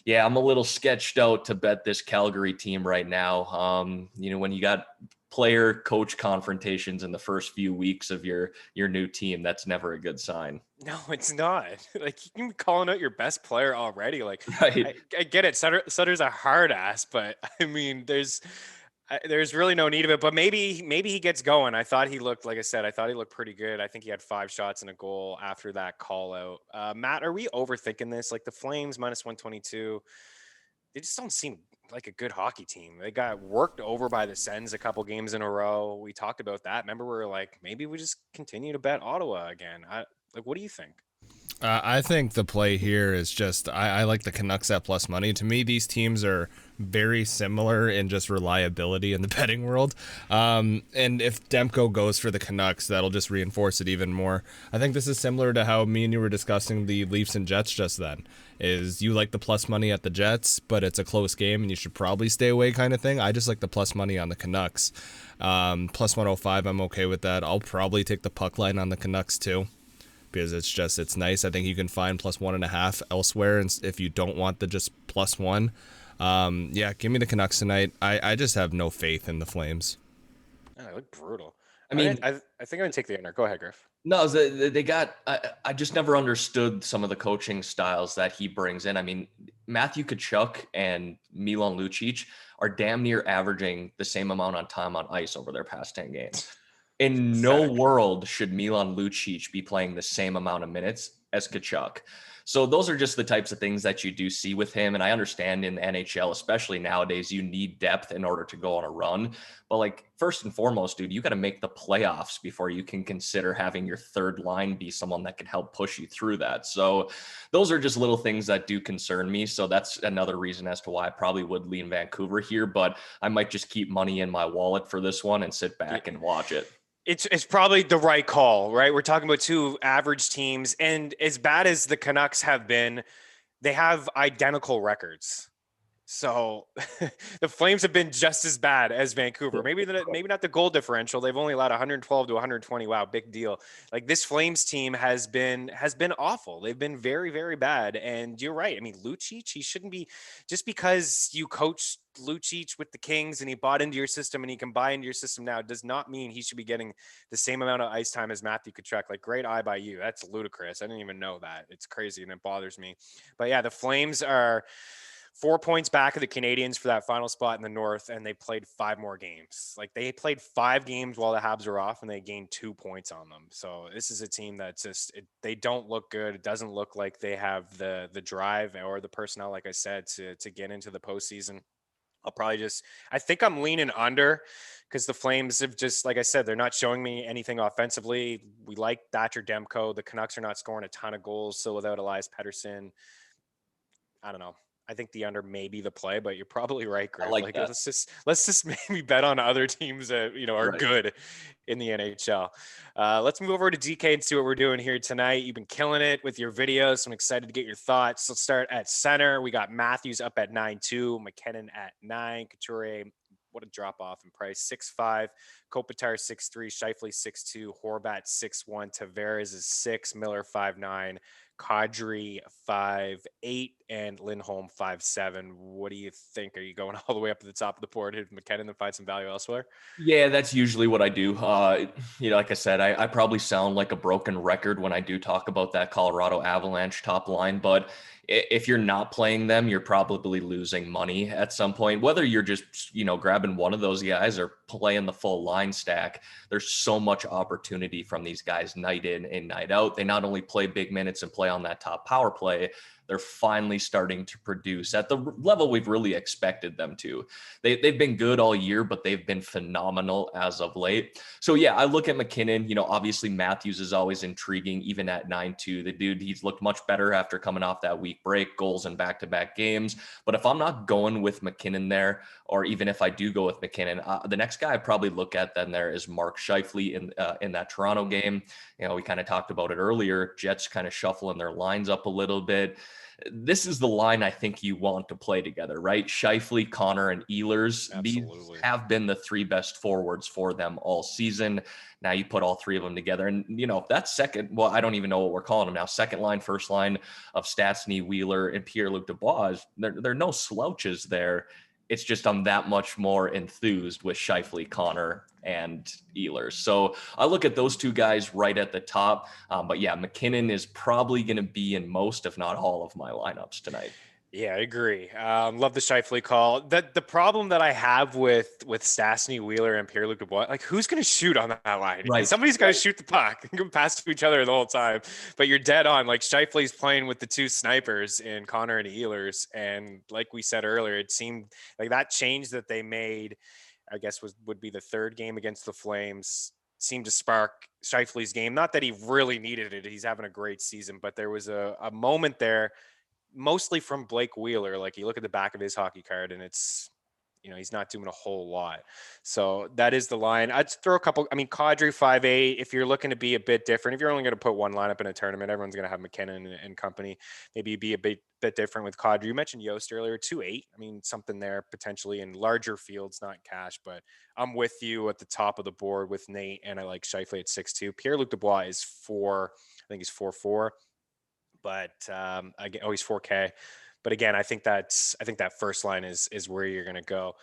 yeah, I'm a little sketched out to bet this Calgary team right now. When you got player coach confrontations in the first few weeks of your new team, that's never a good sign. No, it's not. Like, you can be calling out your best player already. Like, Right. I get it. Sutter's a hard ass, but I mean, there's really no need of it. But maybe he gets going. I thought he looked, like I said, I thought he looked pretty good. I think he had 5 shots and a goal after that call out. Matt, are we overthinking this? Like, the Flames minus 122, they just don't seem like a good hockey team. They got worked over by the Sens a couple games in a row. We talked about that. Remember, we were like, maybe we just continue to bet Ottawa again. What do you think? I think the play here is just I like the Canucks at plus money. To me, these teams are very similar in just reliability in the betting world. And if Demko goes for the Canucks, that'll just reinforce it even more. I think this is similar to how me and you were discussing the Leafs and Jets just then. Is you like the plus money at the Jets, but it's a close game and you should probably stay away kind of thing. I just like the plus money on the Canucks. Plus 105, I'm okay with that. I'll probably take the puck line on the Canucks too, because it's nice. I think you can find plus 1.5 elsewhere, and if you don't want the just plus 1, yeah, give me the Canucks tonight. I just have no faith in the Flames. Oh, they look brutal. I mean, I think I'm gonna take the under. Go ahead, Griff. No, they got. I just never understood some of the coaching styles that he brings in. I mean, Matthew Tkachuk and Milan Lucic are damn near averaging the same amount on time on ice over their past 10 games. In no world should Milan Lucic be playing the same amount of minutes as Tkachuk. So those are just the types of things that you do see with him. And I understand in the NHL, especially nowadays, you need depth in order to go on a run. But like, first and foremost, dude, you got to make the playoffs before you can consider having your third line be someone that can help push you through that. So those are just little things that do concern me. So that's another reason as to why I probably would lean Vancouver here, but I might just keep money in my wallet for this one and sit back and watch it. It's probably the right call, right? We're talking about 2 average teams, and as bad as the Canucks have been, they have identical records. So the Flames have been just as bad as Vancouver. Maybe not the goal differential. They've only allowed 112 to 120. Wow, big deal. Like, this Flames team has been awful. They've been very, very bad. And you're right. I mean, Lucic, he shouldn't be, just because you coached Lucic with the Kings and he bought into your system and he can buy into your system now, does not mean he should be getting the same amount of ice time as Matthew Tkachuk. Like, great eye by you. That's ludicrous. I didn't even know that. It's crazy and it bothers me. But yeah, the Flames are 4 points back of the Canadians for that final spot in the North, and they played 5 more games. Like, they played 5 games while the Habs were off, and they gained 2 points on them. So this is a team that's just they don't look good. It doesn't look like they have the drive or the personnel, like I said, to get into the postseason. I think I'm leaning under, because the Flames have just, like I said, they're not showing me anything offensively. We like Thatcher Demko. The Canucks are not scoring a ton of goals. So without Elias Pettersson, I don't know. I think the under may be the play, but you're probably right, Griff. I like that. Let's just maybe bet on other teams that, are Right. good in the NHL. Let's move over to DK and see what we're doing here tonight. You've been killing it with your videos, so I'm excited to get your thoughts. Let's start at center. We got Matthews up at 9.2, McKinnon at 9, Couture, what a drop off in price, 6.5, Kopitar 6.3, Scheifele 6.2, Horvat 6.1, Tavares is 6, Miller 5.9, Kadri 5.8, and Lindholm 5.7. What do you think? Are you going all the way up to the top of the board, hit McKinnon, and find some value elsewhere? Yeah, that's usually what I do. Like I said, I probably sound like a broken record when I do talk about that Colorado Avalanche top line, but if you're not playing them, you're probably losing money at some point. Whether you're just, grabbing one of those guys or playing the full line stack, there's so much opportunity from these guys night in and night out. They not only play big minutes and play on that top power play, they're finally starting to produce at the level we've really expected them to. They've been good all year, but they've been phenomenal as of late. So yeah, I look at McKinnon, obviously Matthews is always intriguing, even at 9.2. The dude, he's looked much better after coming off that week break, goals in back-to-back games. But if I'm not going with McKinnon there, or even if I do go with McKinnon, the next guy I probably look at then there is Mark Scheifele in that Toronto game. We kind of talked about it earlier. Jets kind of shuffling their lines up a little bit. This is the line I think you want to play together, right? Scheifele, Connor, and Ehlers. Absolutely. These have been the three best forwards for them all season. Now you put all three of them together. And, that second, well, I don't even know what we're calling them now. Second line, first line of Stastny, Wheeler, and Pierre-Luc Dubois. There are no slouches there. It's just I'm that much more enthused with Scheifele, Connor, and Ehlers. So I look at those two guys right at the top. But yeah, McKinnon is probably going to be in most, if not all, of my lineups tonight. Yeah, I agree. Love the Scheifele call. The problem that I have with Stastny, Wheeler, and Pierre-Luc Dubois, like who's going to shoot on that line? Right. Somebody's got to shoot the puck and pass to each other the whole time. But you're dead on. Like Scheifele's playing with the two snipers in Connor and Ehlers, and like we said earlier, it seemed like that change that they made, I guess would be the third game against the Flames, seemed to spark Scheifele's game. Not that he really needed it; he's having a great season, but there was a moment there. Mostly from Blake Wheeler. Like you look at the back of his hockey card and it's, he's not doing a whole lot. So that is the line. I'd throw a couple. I mean, Kadri 5.8. If you're looking to be a bit different, if you're only going to put one lineup in a tournament, everyone's going to have McKinnon and company. Maybe be a bit different with Kadri. You mentioned Yost earlier, 2.8. I mean, something there potentially in larger fields, not cash, but I'm with you at the top of the board with Nate, and I like Scheifele at 6.2. Pierre-Luc Dubois is 4. I think he's 4.4. But again, he's 4K. But again, I think that first line is where you're going to go.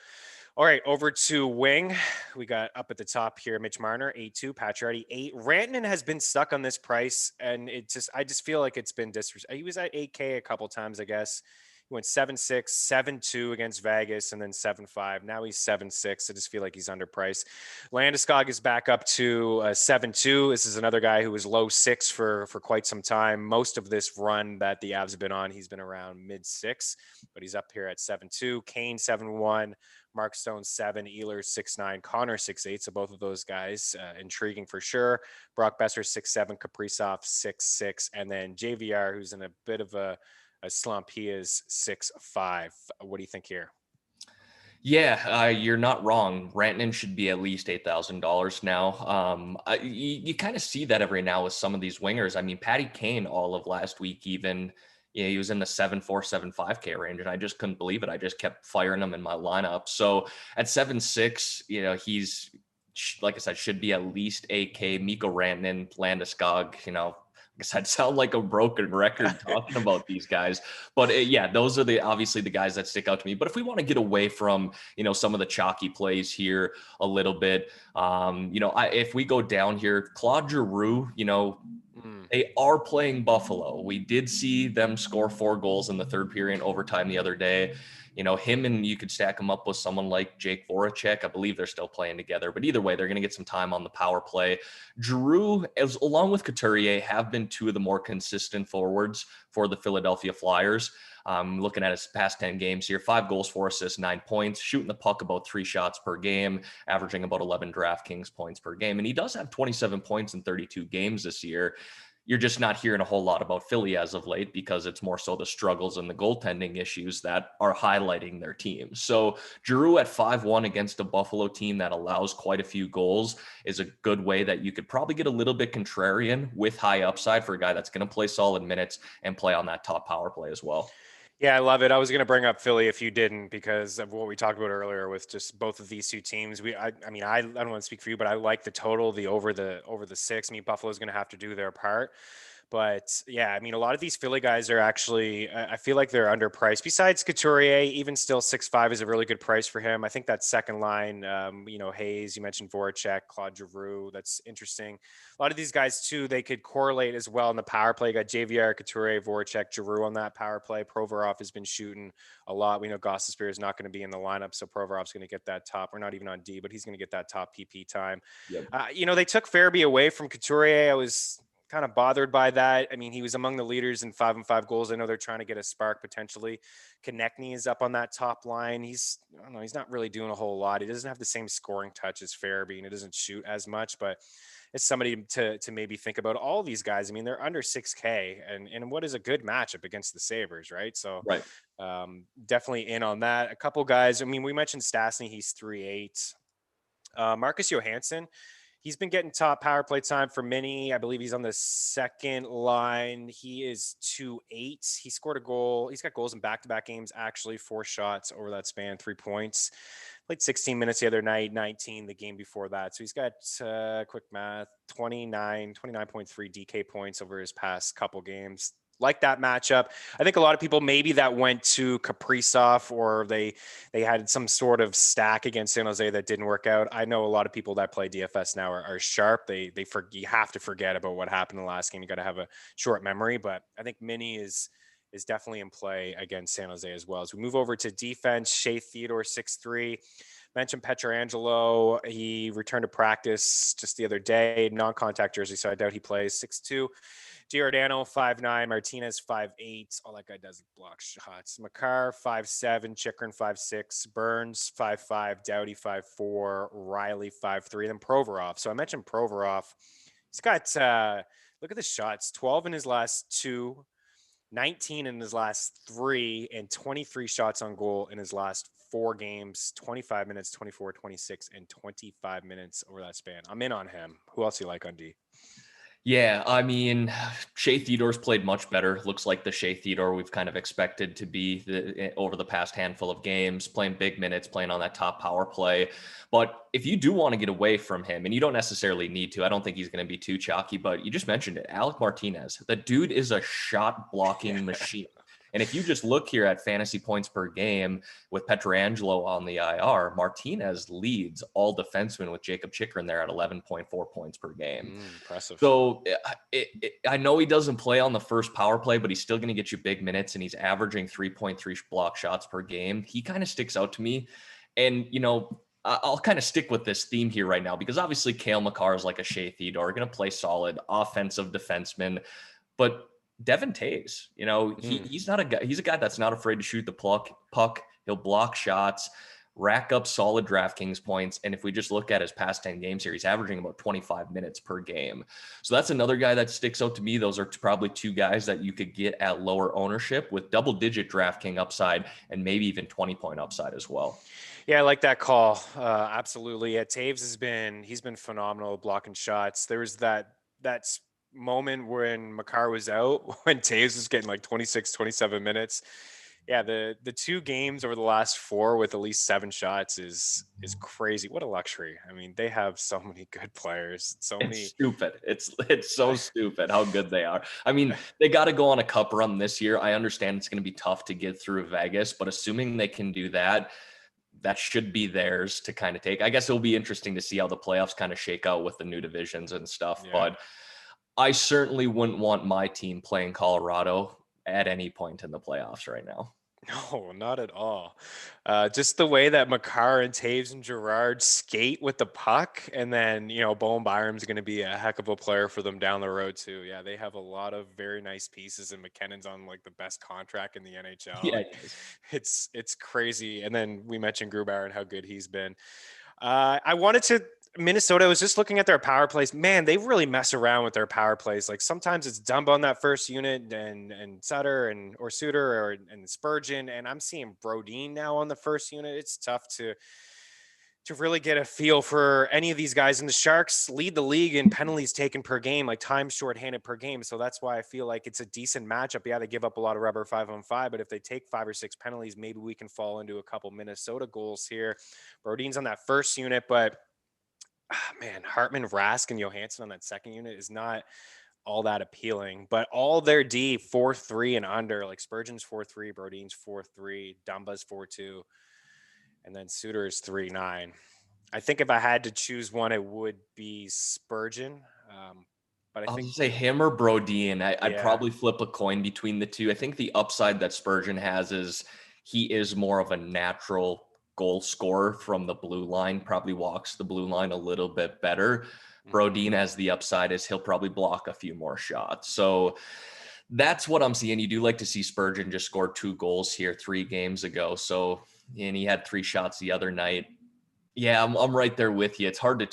All right, over to wing. We got up at the top here, Mitch Marner, 8.2, Pacioretty, 8. Rantanen has been stuck on this price, and I just feel like it's been disrespectful. He was at 8K a couple times, I guess. He went 7.6, 7.2 against Vegas, and then 7.5. Now he's 7.6. I just feel like he's underpriced. Landeskog is back up to 7.2. This is another guy who was low 6 for quite some time. Most of this run that the Avs have been on, he's been around mid-6, but he's up here at 7.2. Kane 7.1. Mark Stone 7, Ehlers 6.9, Connor 6.8. So both of those guys intriguing for sure. Brock Besser 6.7, Kaprizov 6.6, and then JVR, who's in a bit of a slump. He is 6.5. What do you think here? Yeah, you're not wrong. Rantanen should be at least $8,000 now. You kind of see that every now with some of these wingers. I mean, Patty Kane all of last week even, he was in the 7.4, 7.5K range, and I just couldn't believe it. I just kept firing him in my lineup. So at 7.6, he's, like I said, should be at least 8K. Mikko Rantanen, Landeskog, I guess I'd sound like a broken record talking about these guys, but those are obviously the guys that stick out to me. But if we want to get away from, some of the chalky plays here a little bit, if we go down here, Claude Giroux, they are playing Buffalo. We did see them score 4 goals in the third period in overtime the other day. Him, and you could stack him up with someone like Jake Voracek. I believe they're still playing together, but either way, they're going to get some time on the power play. Giroux, along with Couturier, have been 2 of the more consistent forwards for the Philadelphia Flyers. Looking at his past 10 games here, 5 goals, 4 assists, 9 points, shooting the puck about 3 shots per game, averaging about 11 DraftKings points per game. And he does have 27 points in 32 games this year. you're just not hearing a whole lot about Philly as of late because it's more so the struggles and the goaltending issues that are highlighting their team. So Giroux at 5-1 against a Buffalo team that allows quite a few goals is a good way that you could probably get a little bit contrarian with high upside for a guy that's going to play solid minutes and play on that top power play as well. Yeah, I love it. I was going to bring up Philly if you didn't because of what we talked about earlier with just both of these two teams. I mean, I don't want to speak for you, but I like the total, the over the 6. I mean, Buffalo's going to have to do their part. But yeah, I mean, a lot of these Philly guys are actually, I feel like they're underpriced. Besides Couturier, even still 6'5" is a really good price for him. I think that second line, Hayes, you mentioned Voracek, Claude Giroux, that's interesting. A lot of these guys too, they could correlate as well in the power play. You got JVR, Couturier, Voracek, Giroux on that power play. Provorov has been shooting a lot. We know Gostisbehere is not going to be in the lineup, so Provorov's going to get that top, or not even on D, but he's going to get that top PP time. Yep. They took Farabee away from Couturier. I was kind of bothered by that. I mean, he was among the leaders in 5-on-5 goals. I know they're trying to get a spark potentially. Konechny is up on that top line. He's not really doing a whole lot. He doesn't have the same scoring touch as Farabee, and it doesn't shoot as much, but it's somebody to maybe think about. All these guys, I mean, they're under 6K and what is a good matchup against the Sabres, right? So right. Definitely in on that. A couple guys, I mean, we mentioned Stastny, he's 3.8. Marcus Johansson, he's been getting top power play time for Meaney. I believe he's on the second line. He is 2.8. He scored a goal. He's got goals in back-to-back games, actually 4 shots over that span, 3 points. Played 16 minutes the other night, 19 the game before that. So he's got, quick math, 29.3 DK points over his past couple games. Like that matchup. I think a lot of people maybe that went to Kaprizov or they had some sort of stack against San Jose that didn't work out. I know a lot of people that play DFS now are sharp. You have to forget about what happened in the last game. You got to have a short memory, but I think Meaney is definitely in play against San Jose as well. As we move over to defense, Shea Theodore 6'3". Mentioned Pietrangelo. He returned to practice just the other day, non-contact jersey, so I doubt he plays. 6'2". Giordano 5'9", Martinez 5'8". All that guy does is block shots. Makar 5'7", Chikrin 5'6", Burns 5'5", Doughty 5'4", Riley 5'3", then Provorov. So I mentioned Provorov. He's got look at the shots: 12 in his last 2, 19 in his last 3, and 23 shots on goal in his last 4 games. 25 minutes, 24, 26, and 25 minutes over that span. I'm in on him. Who else do you like on D? Yeah, I mean, Shea Theodore's played much better. Looks like the Shea Theodore we've kind of expected to be over the past handful of games, playing big minutes, playing on that top power play. But if you do want to get away from him, and you don't necessarily need to, I don't think he's going to be too chalky, but you just mentioned it, Alec Martinez. The dude is a shot blocking machine. And if you just look here at fantasy points per game with Pietrangelo on the IR, Martinez leads all defensemen with Jacob Chikrin there at 11.4 points per game. Impressive. So I know he doesn't play on the first power play, but he's still going to get you big minutes, and he's averaging 3.3 block shots per game. He kind of sticks out to me. And, I'll kind of stick with this theme here right now because obviously Cale Makar is like a Shea Theodore, going to play solid offensive defenseman. But Devin Taves, he's not a guy. He's a guy that's not afraid to shoot the puck. He'll block shots, rack up solid DraftKings points. And if we just look at his past 10 games here, he's averaging about 25 minutes per game. So that's another guy that sticks out to me. Those are probably 2 guys that you could get at lower ownership with double-digit DraftKings upside and maybe even 20-point upside as well. Yeah, I like that call. Absolutely. Yeah, Taves he's been phenomenal blocking shots. There was that moment when Makar was out, when Taves was getting like 26, 27 minutes. Yeah, the 2 games over the last 4 with at least 7 shots is crazy. What a luxury. I mean, they have so many good players. It's stupid. It's so stupid how good they are. I mean, they got to go on a cup run this year. I understand it's going to be tough to get through Vegas, but assuming they can do that, that should be theirs to kind of take. I guess it'll be interesting to see how the playoffs kind of shake out with the new divisions and stuff, but I certainly wouldn't want my team playing Colorado at any point in the playoffs right now. No, not at all. Just the way that Makar and Taves and Girard skate with the puck, and then Bowen Byram's going to be a heck of a player for them down the road too. Yeah, they have a lot of very nice pieces, and McKinnon's on like the best contract in the NHL. Yeah, it's crazy. And then we mentioned Grubauer and how good he's been. I wanted to Minnesota, I was just looking at their power plays. Man, they really mess around with their power plays. Like sometimes it's Dumba on that first unit and Sutter or Suter and Spurgeon. And I'm seeing Brodin now on the first unit. It's tough to really get a feel for any of these guys. And the Sharks lead the league in penalties taken per game, like time shorthanded per game. So that's why I feel like it's a decent matchup. Yeah, they give up a lot of rubber 5-on-5, but if they take 5 or 6 penalties, maybe we can fall into a couple Minnesota goals here. Brodin's on that first unit, but man, Hartman, Rask, and Johansson on that second unit is not all that appealing. But all their D 4-3 and under, like Spurgeon's 4-3, Brodin's 4-3, Dumba's 4-2, and then Suter's 3-9. I think if I had to choose one, it would be Spurgeon. But I I'll think say him or Brodin. I'd yeah, probably flip a coin between the two. I think the upside that Spurgeon has is he is more of a natural goal scorer from the blue line, probably walks the blue line a little bit better. Brodin has the upside is he'll probably block a few more shots. So that's what I'm seeing. You do like to see Spurgeon just score 2 goals here 3 games ago. So, and he had 3 shots the other night. Yeah, I'm right there with you. It's hard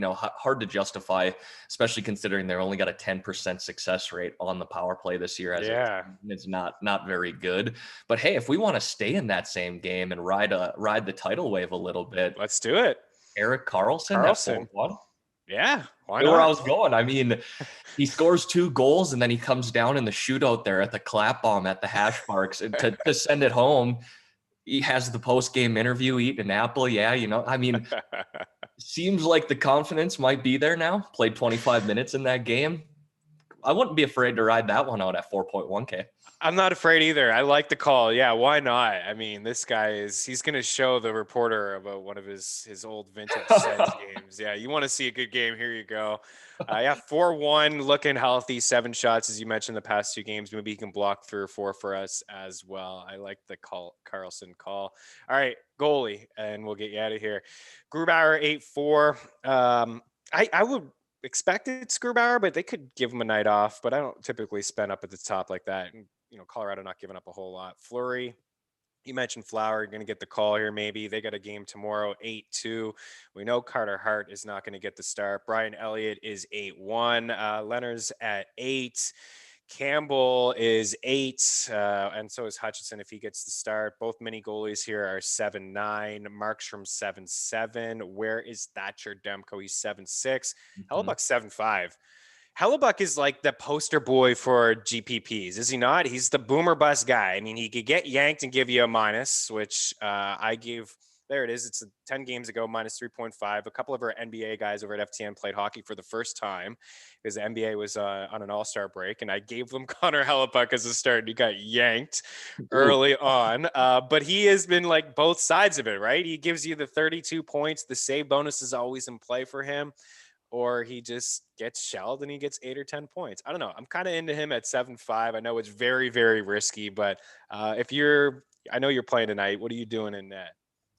hard to justify, especially considering they're only got a 10% success rate on the power play this year. As yeah. it's not very good. But hey, if we want to stay in that same game and ride the tidal wave a little bit, Let's do it. Erik Karlsson at Carlson. 4-1. Yeah, why Where I not? was going. I mean, he scores 2 goals and then he comes down in the shootout there at the clap bomb at the hash marks and to send it home. He has the post-game interview, eating an apple. Yeah, I mean, seems like the confidence might be there now. Played 25 minutes in that game. I wouldn't be afraid to ride that one out at 4.1K. I'm not afraid either. I like the call. Yeah, why not? I mean, this guy he's going to show the reporter about one of his old vintage Sens games. Yeah, you want to see a good game? Here you go. Yeah, 4-1, looking healthy, 7 shots, as you mentioned, the past 2 games. Maybe he can block 3 or 4 for us as well. I like the Carlson call. All right, goalie, and we'll get you out of here. Grubauer, 8-4. I would expect it's Grubauer, but they could give him a night off. But I don't typically spend up at the top like that. And, Colorado not giving up a whole lot. Fleury, you mentioned Flower, going to get the call here maybe. They got a game tomorrow, 8-2. We know Carter Hart is not going to get the start. Brian Elliott is 8-1. Leonard's at 8. Campbell is 8, and so is Hutchinson if he gets the start. Both mini goalies here are 7-9. Markstrom 7-7. Where is Thatcher Demko? He's 7-6. Hellebuck's 7-5. Hellebuck is like the poster boy for GPPs, is he not? He's the boomer bust guy. I mean, he could get yanked and give you a minus, which I gave. There it is. It's 10 games ago, minus 3.5. A couple of our NBA guys over at FTN played hockey for the first time because the NBA was on an all-star break, and I gave them Connor Hellebuck as a start, and he got yanked early on. But he has been like both sides of it, right? He gives you the 32 points. The save bonus is always in play for him. Or he just gets shelled and he gets 8 or 10 points. I don't know. I'm kind of into him at 7-5. I know it's very, very risky, but I know you're playing tonight. What are you doing in net?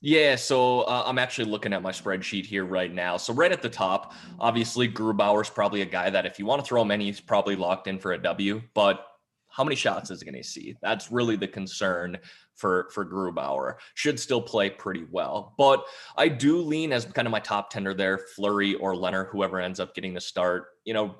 Yeah, so I'm actually looking at my spreadsheet here right now. So right at the top, obviously Grubauer's probably a guy that if you want to throw him in, he's probably locked in for a W. But how many shots is he going to see? That's really the concern for Grubauer. Should still play pretty well. But I do lean as kind of my top tender there, Fleury or Leonard, whoever ends up getting the start.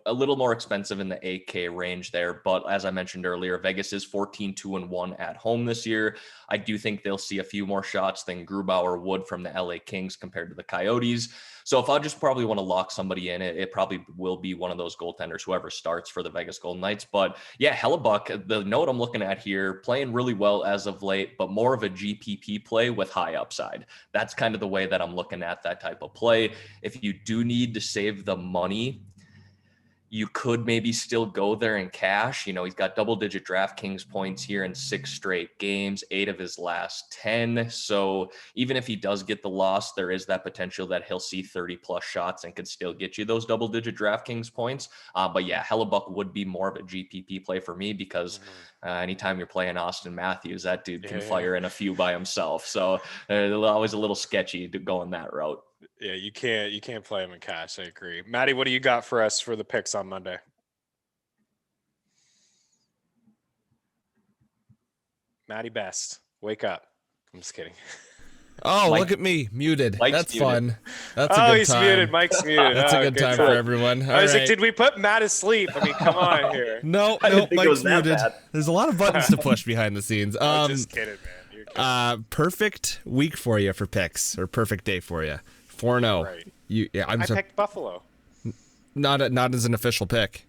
A little more expensive in the 8K range there. But as I mentioned earlier, Vegas is 14-2-1 at home this year. I do think they'll see a few more shots than Grubauer would from the LA Kings compared to the Coyotes. So if I just probably want to lock somebody in, it probably will be one of those goaltenders, whoever starts for the Vegas Golden Knights. But yeah, Hellebuck, the note I'm looking at here, playing really well as of late, but more of a GPP play with high upside. That's kind of the way that I'm looking at that type of play. If you do need to save the money, you could maybe still go there in cash. He's got double-digit DraftKings points here in 6 straight games, 8 of his last 10. So even if he does get the loss, there is that potential that he'll see 30-plus shots and could still get you those double-digit DraftKings points. But yeah, Hellebuck would be more of a GPP play for me because anytime you're playing Austin Matthews, that dude can fire in a few by himself. So always a little sketchy to go in that route. Yeah, you can't play him in cash. I agree. Maddie, what do you got for us for the picks on Monday? Maddie Best, wake up. I'm just kidding. Oh, Mike, look at me, muted. Mike's That's muted. fun. That's a Oh, good he's time. muted. Mike's muted. That's a good time for time. everyone. I All was like, right. did we put Matt asleep? I mean, come on here. No, I didn't think it Mike's was that muted. bad. There's a lot of buttons to push behind the scenes. I'm just kidding, man. You're kidding. Perfect week for you for picks, or perfect day for you. 4-0. Right. I picked Buffalo. not as an official pick.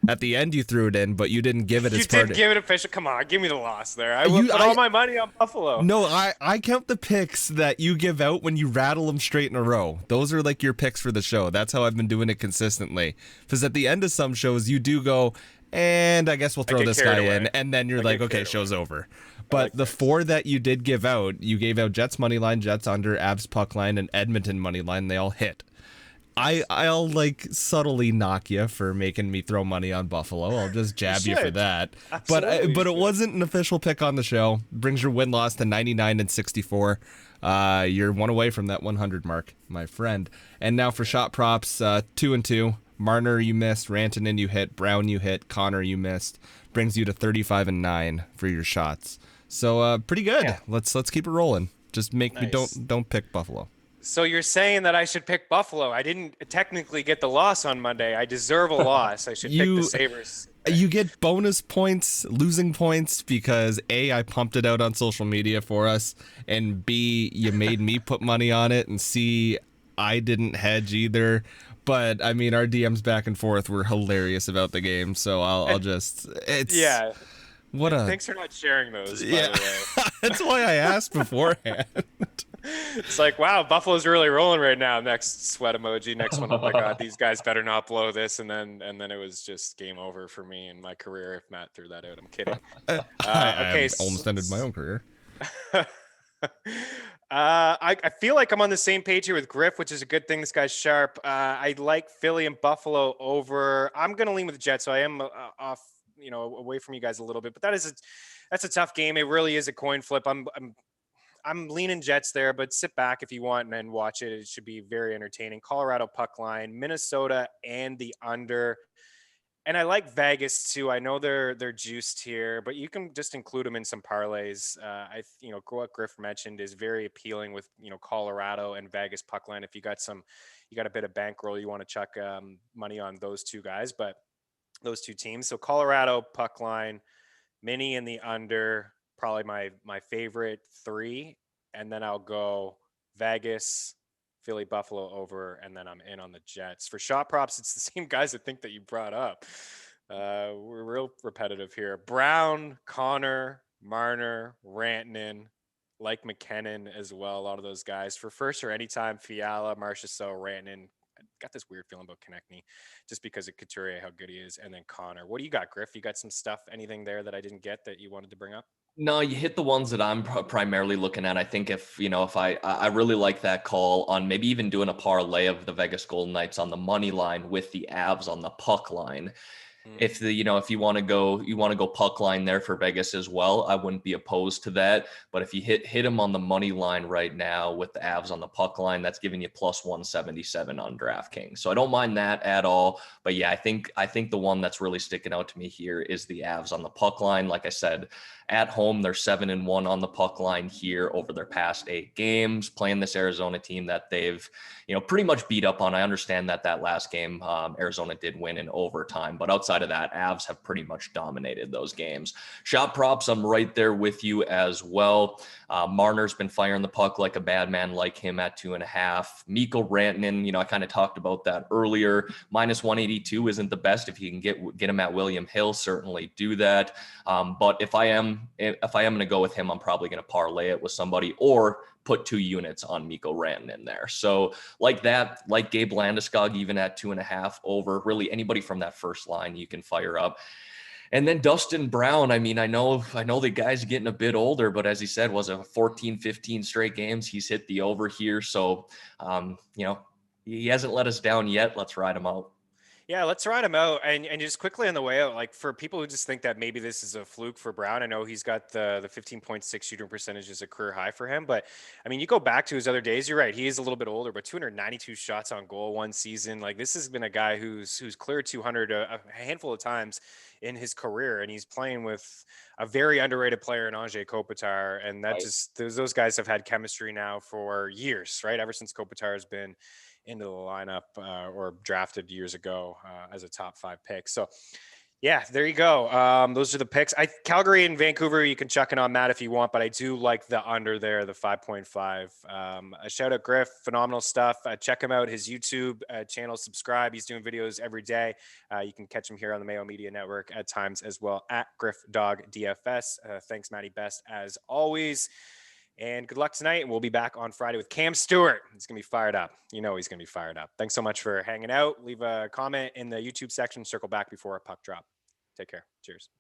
At the end, you threw it in, but you didn't give it You as part did of. give it official. Come on, give me the loss there. I will put all my money on Buffalo. No, I count the picks that you give out when you rattle them straight in a row. Those are like your picks for the show. That's how I've been doing it consistently. Because at the end of some shows, you do go, and I guess we'll throw this guy in, and then you're like, okay, show's over. But the 4 that you did give out, you gave out Jets money line, Jets under, Avs puck line, and Edmonton money line. They all hit. I'll like subtly knock you for making me throw money on Buffalo. I'll just jab you for that. But it wasn't an official pick on the show. Brings your win loss to 99 and 64. You're one away from that 100 mark, my friend. And now for shot props, 2-2. Marner you missed, Rantanen you hit, Brown you hit, Connor you missed. Brings you to 35 and 9 for your shots. So pretty good. Yeah. Let's keep it rolling. Just make me don't pick Buffalo. So you're saying that I should pick Buffalo? I didn't technically get the loss on Monday. I deserve a loss. I should pick the Sabres. You get bonus points, losing points, because A, I pumped it out on social media for us, and B, you made me put money on it, and C, I didn't hedge either. But I mean, our DMs back and forth were hilarious about the game, so I'll just yeah. What a thanks for not sharing those. By the way. That's why I asked beforehand. It's like, wow, Buffalo's really rolling right now. Next sweat emoji. Next one. Oh my God, these guys better not blow this. And then it was just game over for me in my career. If Matt threw that out, I'm kidding. I almost ended my own career. I feel like I'm on the same page here with Griff, which is a good thing. This guy's sharp. I like Philly and Buffalo over. I'm gonna lean with the Jets, so I am off, away from you guys a little bit. But that's a tough game. It really is a coin flip. I'm leaning Jets there, but sit back if you want and watch it. It should be very entertaining. Colorado puck line, Minnesota and the under. And I like Vegas too. I know they're juiced here, but you can just include them in some parlays. What Griff mentioned is very appealing with, Colorado and Vegas puck line. If you got a bit of bankroll, you want to chuck money on those two guys, but those two teams. So Colorado puck line, Meaney and the under. Probably my favorite 3, and then I'll go Vegas, Philly, Buffalo over, and then I'm in on the Jets. For shot props, it's the same guys I think that you brought up. We're real repetitive here. Brown, Connor, Marner, Rantanen, like McKinnon as well. A lot of those guys for first or anytime. Fiala, Marchessault, Rantanen. I got this weird feeling about Konechny just because of Couturier, how good he is, and then Connor. What do you got, Griff? You got some stuff, anything there that I didn't get that you wanted to bring up? No, you hit the ones that I'm primarily looking at. I think if I really like that call on maybe even doing a parlay of the Vegas Golden Knights on the money line with the Avs on the puck line. If you want to go puck line there for Vegas as well, I wouldn't be opposed to that. But if you hit him on the money line right now with the Avs on the puck line, that's giving you plus 177 on DraftKings. So I don't mind that at all. But yeah, I think the one that's really sticking out to me here is the Avs on the puck line. Like I said, at home, they're 7-1 on the puck line here over their past 8 games, playing this Arizona team that they've, pretty much beat up on. I understand that last game, Arizona did win in overtime, but outside of that, Avs have pretty much dominated those games. Shot props, I'm right there with you as well. Marner's been firing the puck like a bad man, like him at 2.5. Mikko Rantanen, I kind of talked about that earlier. Minus 182 isn't the best. If you can get him at William Hill, certainly do that. But if I am going to go with him, I'm probably going to parlay it with somebody or put 2 units on Mikko Rantanen there. So like that, like Gabe Landeskog, even at 2.5 over, really anybody from that first line you can fire up. And then Dustin Brown, I mean, I know the guy's getting a bit older, but as he said, was a 14, 15 straight games. He's hit the over here. So, he hasn't let us down yet. Let's ride him out. Yeah, let's ride him out. And just quickly on the way out, like for people who just think that maybe this is a fluke for Brown, I know he's got the 15.6 shooting percentage is a career high for him. But I mean, you go back to his other days, you're right. He is a little bit older, but 292 shots on goal one season. Like this has been a guy who's cleared 200 a handful of times in his career, and he's playing with a very underrated player in Anze Kopitar, and that just those guys have had chemistry now for years, right? Ever since Kopitar has been into the lineup or drafted years ago as a top 5 pick. So yeah, there you go. Those are the picks. Calgary and Vancouver, you can chuck in on that if you want, but I do like the under there, the 5.5. A shout out Griff, phenomenal stuff. Check him out, his YouTube channel, subscribe. He's doing videos every day. You can catch him here on the Mayo Media Network at times as well, at GriffDogg DFS. Thanks, Matty Best, as always. And good luck tonight. And we'll be back on Friday with Cam Stewart. He's going to be fired up. You know he's going to be fired up. Thanks so much for hanging out. Leave a comment in the YouTube section. Circle back before a puck drop. Take care. Cheers.